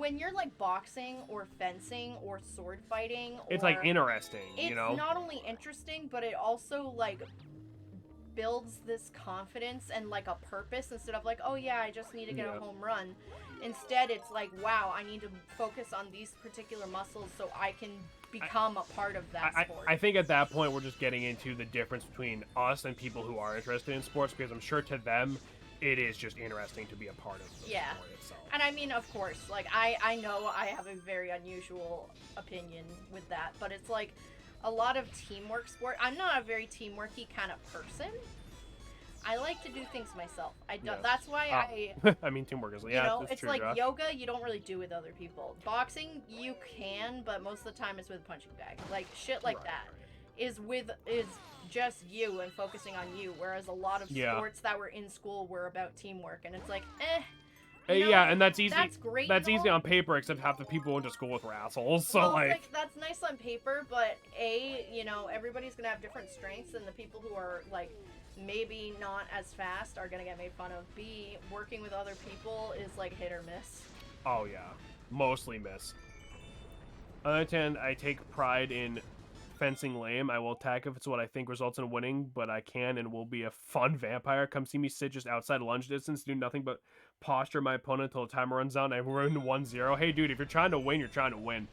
saying. you're like boxing or fencing or sword fighting, It's or, like interesting, it's you know? not only interesting, but it also like builds this confidence and like a purpose, instead of like, oh yeah, I just need to get a home run. Instead, it's like, wow, I need to focus on these particular muscles so I can become a part of that sport. I think at that point we're just getting into the difference between us and people who are interested in sports, because I'm sure to them it is just interesting to be a part of the sport itself. And I mean, of course, like, I know I have a very unusual opinion with that, but it's like a lot of teamwork sport. I'm not a very teamworky kind of person. I like to do things myself. That's why I mean, teamwork is, you know, it's true, like Josh. yoga, you don't really do with other people. Boxing, you can, but most of the time it's with a punching bag. Like, shit like that is just you and focusing on you, whereas a lot of sports that were in school were about teamwork, and it's like, you know, yeah, and that's easy. That's great. That's easy on paper, except half the people went to school with were assholes. So well, like, that's nice on paper, but you know, everybody's gonna have different strengths, and the people who are like maybe not as fast are gonna get made fun of. B, working with other people is like hit or miss. oh yeah, mostly miss. On the other hand, I take pride in fencing lame. I will attack if it's what I think results in winning, but I can and will be a fun vampire. Come see me sit just outside lunge distance, do nothing but posture my opponent until the timer runs out and I run 1-0. Hey dude, if you're trying to win, you're trying to win.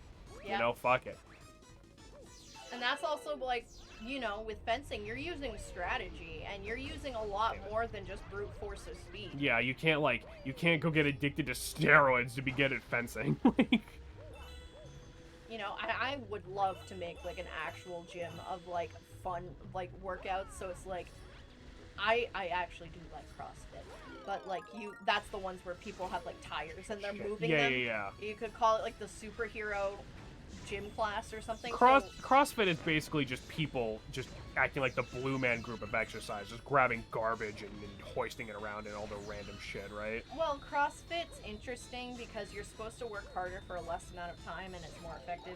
Yeah. You know, fuck it. And that's also like, you know, with fencing, you're using strategy, and you're using a lot more than just brute force of speed. Yeah, you can't go get addicted to steroids to be good at fencing. You know, I would love to make like an actual gym of like fun like workouts. So it's like, I actually do like CrossFit, but like that's the ones where people have like tires and they're moving them. Yeah. You could call it like the superhero gym class or something. CrossFit is basically just people just acting like the Blue Man Group of exercise, just grabbing garbage and hoisting it around and all the random shit, right? Well, CrossFit's interesting because you're supposed to work harder for a less amount of time and it's more effective.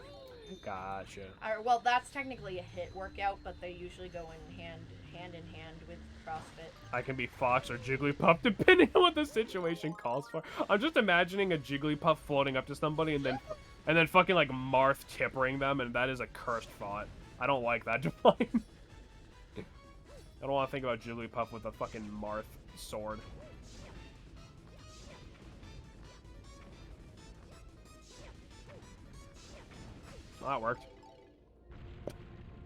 Gotcha. Well, that's technically a HIIT workout, but they usually go in hand in hand with CrossFit. I can be Fox or Jigglypuff depending on what the situation calls for. I'm just imagining a Jigglypuff floating up to somebody and then fucking like Marth tippering them, and that is a cursed thought. I don't like that, Divine. I don't want to think about Jigglypuff with a fucking Marth sword. Well, that worked.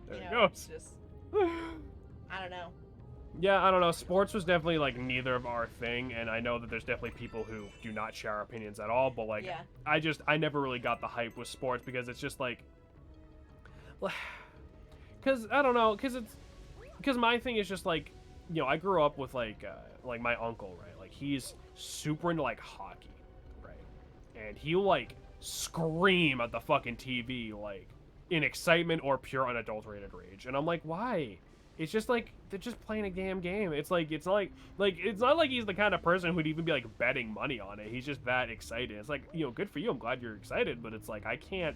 There it goes. Just, I don't know. Yeah, I don't know. Sports was definitely, like, neither of our thing, and I know that there's definitely people who do not share our opinions at all, but, like, yeah. I never really got the hype with sports because it's just, like, because, I don't know, because my thing is just, like, you know, I grew up with, like my uncle, right? Like, he's super into, like, hockey, right? And he'll, like, scream at the fucking TV, like, in excitement or pure unadulterated rage. And I'm like, why? It's just like they're just playing a damn game. It's like it's not like he's the kind of person who'd even be like betting money on it. He's just that excited. It's like, you know, good for you. I'm glad you're excited, but it's like I can't.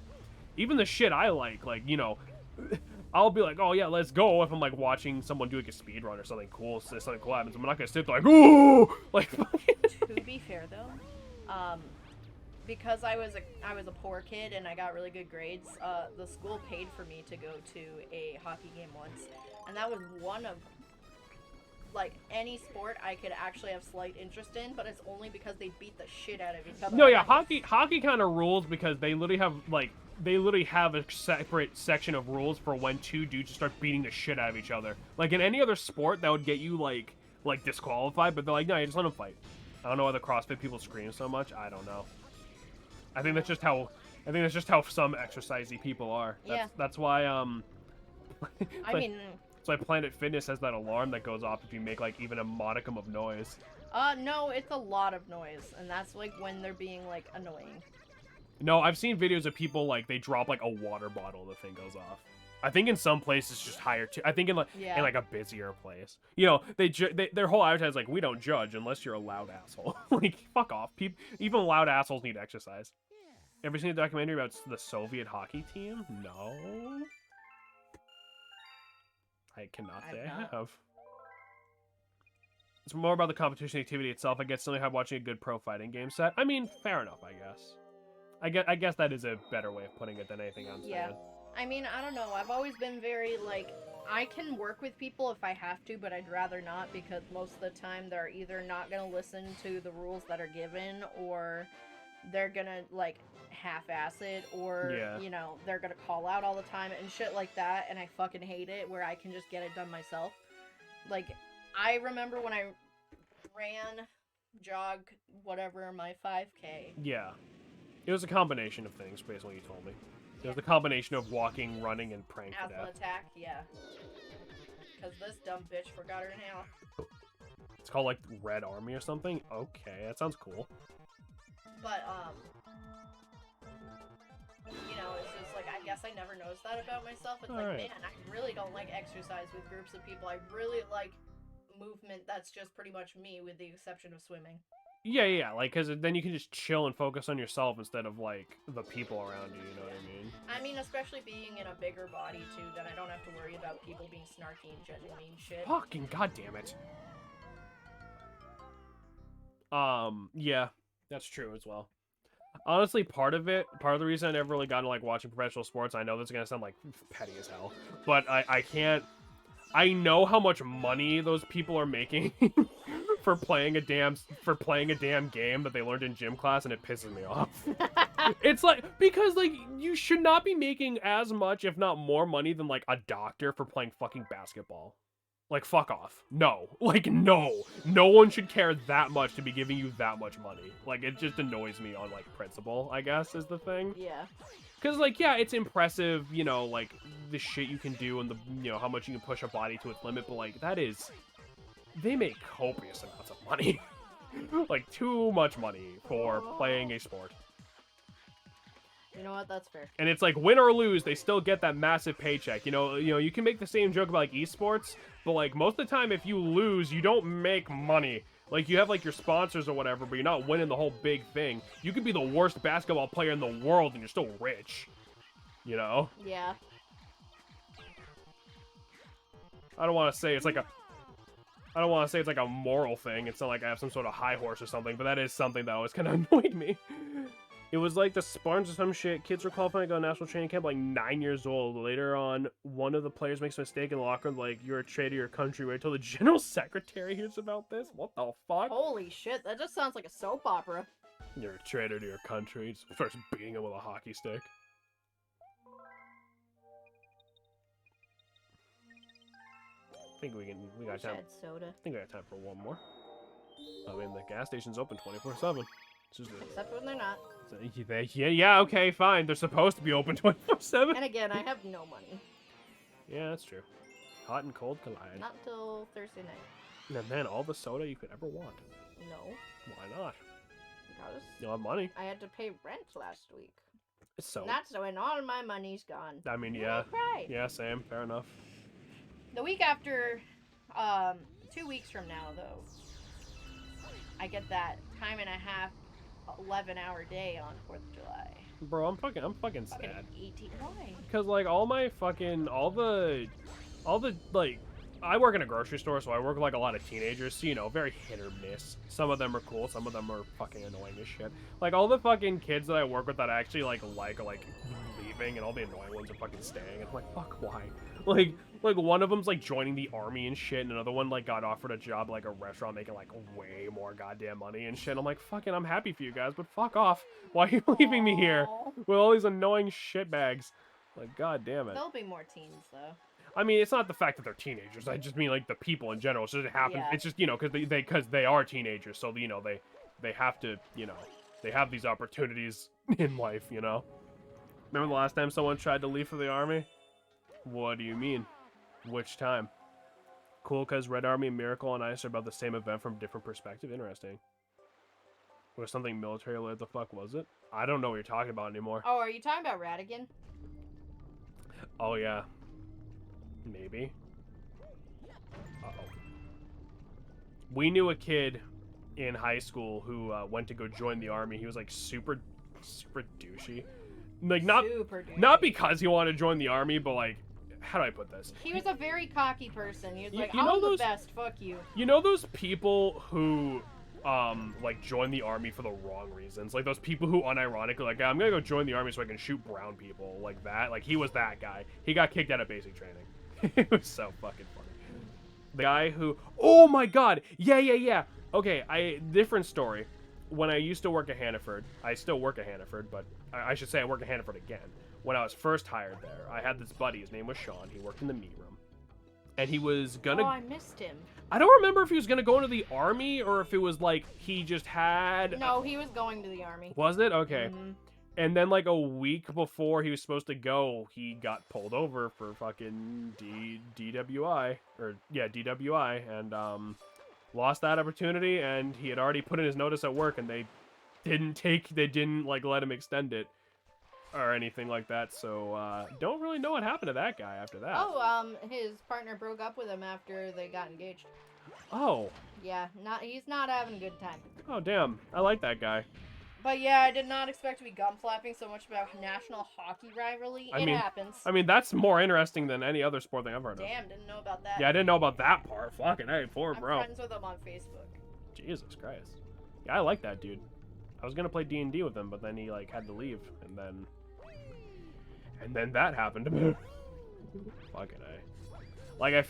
Even the shit I like, you know, I'll be like, oh yeah, let's go. If I'm like watching someone do like a speed run or something cool, so something cool happens. I'm not gonna sit there like, ooh, like. To be fair though, because I was a poor kid and I got really good grades, the school paid for me to go to a hockey game once, and that was one of like any sport I could actually have slight interest in, but it's only because they beat the shit out of each other. No, yeah, hockey kind of rules because they literally have a separate section of rules for when two dudes just start beating the shit out of each other. Like in any other sport, that would get you like disqualified, but they're like, no, you just let them fight. I don't know why the CrossFit people scream so much. I don't know. I think that's just how some exercisey people are. That's why I mean, that's why Planet Fitness has that alarm that goes off if you make like even a modicum of noise. No, it's a lot of noise, and that's like when they're being like annoying. No, I've seen videos of people like they drop like a water bottle, the thing goes off. I think in some places it's just higher too. I think in Yeah. in like a busier place, you know, their whole advertising is like, we don't judge unless you're a loud asshole. Like, fuck off. Even loud assholes need exercise. Ever seen a documentary about the Soviet hockey team? No. I cannot say I have. It's more about the competition activity itself. I get something like watching a good pro fighting game set. I mean, fair enough, I guess. I guess that is a better way of putting it than anything I'm saying. Yeah. I mean, I don't know. I've always been very, like, I can work with people if I have to, but I'd rather not, because most of the time they're either not going to listen to the rules that are given, or they're going to, like, half-ass it, or, you know, they're going to call out all the time and shit like that, and I fucking hate it, where I can just get it done myself. Like, I remember when I ran, jogged, whatever, my 5K. Yeah. It was a combination of things, based on what you told me. It was a combination of walking, running, and praying for Asthma death. attack, yeah. Because this dumb bitch forgot her nail. It's called, like, Red Army or something? Okay, that sounds cool. But, you know, it's just like, I guess I never noticed that about myself. It's like, man, I really don't like exercise with groups of people. I really like movement that's just pretty much me, with the exception of swimming. Yeah, like, because then you can just chill and focus on yourself instead of, like, the people around you, you know what I mean? I mean, especially being in a bigger body, too, that I don't have to worry about people being snarky and judging me and shit. Fucking goddammit. Yeah, that's true as well. Honestly, part of the reason I never really got into, like, watching professional sports, I know this is gonna sound, like, petty as hell, but I can't... I know how much money those people are making for playing a damn game that they learned in gym class, and it pisses me off. It's like, because, like, you should not be making as much, if not more money than, like, a doctor for playing fucking basketball. Like, fuck off. No. Like, no. No one should care that much to be giving you that much money. Like, it just annoys me on, like, principle, I guess, is the thing. Yeah. Because, like, yeah, it's impressive, you know, like, the shit you can do and the, you know, how much you can push a body to its limit, but, like, that is... They make copious amounts of money. Like, too much money for playing a sport. You know what? That's fair. And it's like, win or lose, they still get that massive paycheck. You know, you can make the same joke about, like, esports, but, like, most of the time, if you lose, you don't make money. Like, you have, like, your sponsors or whatever, but you're not winning the whole big thing. You could be the worst basketball player in the world, and you're still rich. You know? Yeah. I don't want to say it's like a... I don't want to say it's like a moral thing. It's not like I have some sort of high horse or something, but that is something that always kind of annoyed me. It was like the Spartans or some shit. Kids were qualifying to go to national training camp like 9 years old. Later on, one of the players makes a mistake in the locker room, like, you're a traitor to your country. Wait till the general secretary hears about this? What the fuck? Holy shit, that just sounds like a soap opera. You're a traitor to your country. Just starts beating him with a hockey stick. I think we got time. Soda. I think we got time for one more. I mean, the gas station's open 24/7. Except when they're not. Yeah, okay, fine. They're supposed to be open 24/7. And again, I have no money. Yeah, that's true. Hot and cold collide. Not until Thursday night. And then all the soda you could ever want. No. Why not? Because You don't have money. I had to pay rent last week. So. That's when all of my money's gone. I mean, yeah. Right. Yeah, same. Fair enough. The week after, 2 weeks from now, though, I get that time and a half, 11-hour day on 4th of July. Bro, I'm fucking sad. 18. Why? Cause like all the like, I work in a grocery store, so I work with like a lot of teenagers, so, you know, very hit or miss. Some of them are cool, some of them are fucking annoying as shit. Like all the fucking kids that I work with that I actually like are like leaving, and all the annoying ones are fucking staying. And I'm like, fuck, why? Like one of them's like joining the army and shit, and another one like got offered a job like a restaurant making like way more goddamn money and shit. I'm like, fucking, I'm happy for you guys, but fuck off. Why are you leaving me here with all these annoying shitbags? Like, god damn it. There'll be more teens, though. I mean, it's not the fact that they're teenagers. I just mean like the people in general. It's just it happens. Yeah. It's just, you know, because they are teenagers, so, you know, they have to, you know, they have these opportunities in life, you know. Remember the last time someone tried to leave for the army? What do you mean? Which time? Cool, because Red Army, Miracle, and Ice are about the same event from different perspective. Interesting. Was something military related? The fuck was it? I don't know what you're talking about anymore. Oh, are you talking about Radigan? Oh, yeah. Maybe. Uh-oh. We knew a kid in high school who went to go join the army. He was like super douchey. Like Super douchey. not because he wanted to join the army, but like, how do I put this? He was a very cocky person. He was like, you know I'm those- the best, fuck you. You know those people who like join the army for the wrong reasons? Like those people who unironically like, I'm gonna go join the army so I can shoot brown people, like that. Like he was that guy. He got kicked out of basic training. It was so fucking funny. The guy who, oh my god, yeah. Okay, different story. When I used to work at Hannaford, I still work at Hannaford, but I should say I work at Hannaford again. When I was first hired there, I had this buddy. His name was Sean. He worked in the meat room, and he was gonna. Oh, I missed him. I don't remember if he was gonna go into the army or if it was like he just had. No, he was going to the army. Was it? Okay. Mhm. And then like a week before he was supposed to go, he got pulled over for fucking DWI and lost that opportunity. And he had already put in his notice at work, and they didn't like let him extend it or anything like that. So don't really know what happened to that guy after that. Oh, his partner broke up with him after they got engaged. Oh. Yeah, he's not having a good time. Oh damn! I like that guy. But yeah, I did not expect to be gum flapping so much about national hockey rivalry. It happens. I mean, that's more interesting than any other sport thing I've heard of. Damn, didn't know about that. Yeah, I didn't know about that part. Fucking hey, poor I'm bro. friends with him on Facebook. Jesus Christ. Yeah, I like that dude. I was gonna play D&D with him, but then he like had to leave, and then that happened. Fucking A. Like I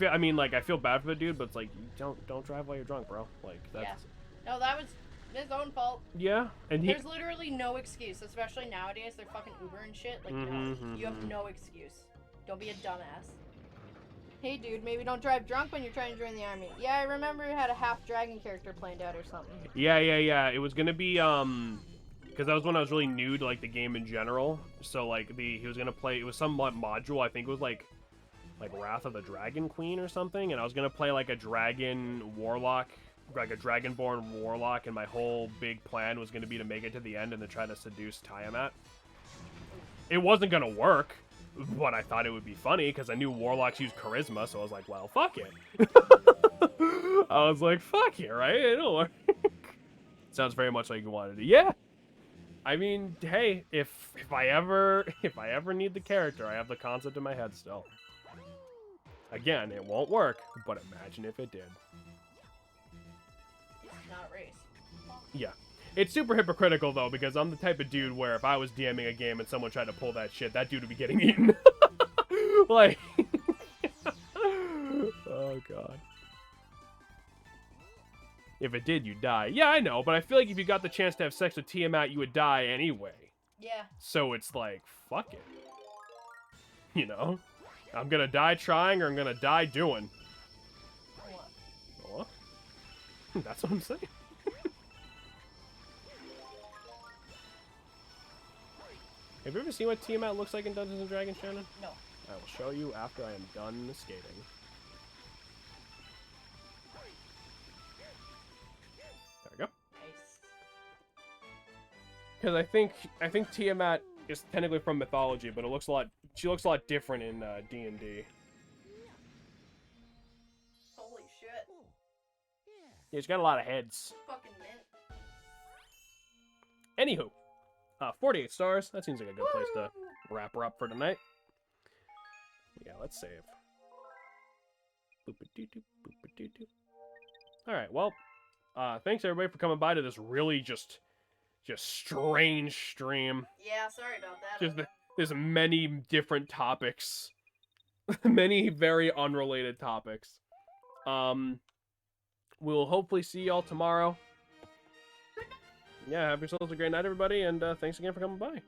feel bad for the dude, but it's like don't drive while you're drunk, bro. Like that's Yeah. No, that was his own fault. yeah. And There's literally no excuse, especially nowadays. They're fucking Uber and shit. Like, no, you have no excuse. Don't be a dumbass. Hey, dude, maybe don't drive drunk when you're trying to join the army. Yeah, I remember you had a half dragon character planned out or something. Yeah. It was gonna be because that was when I was really new to like the game in general. So like he was gonna play. It was some module. I think it was like Wrath of the Dragon Queen or something. And I was gonna play like a dragon warlock, like a dragonborn warlock. And my whole big plan was gonna be to make it to the end and then try to seduce Tiamat. It wasn't gonna work, but I thought it would be funny because I knew warlocks use charisma. So I was like, well, fuck it. I was like, fuck it, right? It'll work. Sounds very much like you wanted to. Yeah. I mean, hey, if I ever need the character, I have the concept in my head still. Again, it won't work, but imagine if it did. It's not race. Yeah. It's super hypocritical though, because I'm the type of dude where if I was DMing a game and someone tried to pull that shit, that dude would be getting eaten. Like oh god. If it did, you'd die. Yeah, I know, but I feel like if you got the chance to have sex with Tiamat, you would die anyway. Yeah. So it's like, fuck it. You know? I'm gonna die trying or I'm gonna die doing. What? What? That's what I'm saying. Have you ever seen what Tiamat looks like in Dungeons & Dragons, Shannon? No. I will show you after I am done skating. There we go. Nice. Because I think Tiamat is technically from mythology, but she looks a lot different in D&D. Holy shit. Yeah, she's got a lot of heads. Fucking mint. Anywho, 48 stars. That seems like a good place to wrap her up for tonight. Yeah, let's save. Boop-a-doo-doo, boop-a-doo-doo. All right, well, thanks everybody for coming by to this really just strange stream. Yeah, sorry about that. There's many different topics, many very unrelated topics. We'll hopefully see y'all tomorrow. Yeah, have yourselves a great night, everybody, and thanks again for coming by.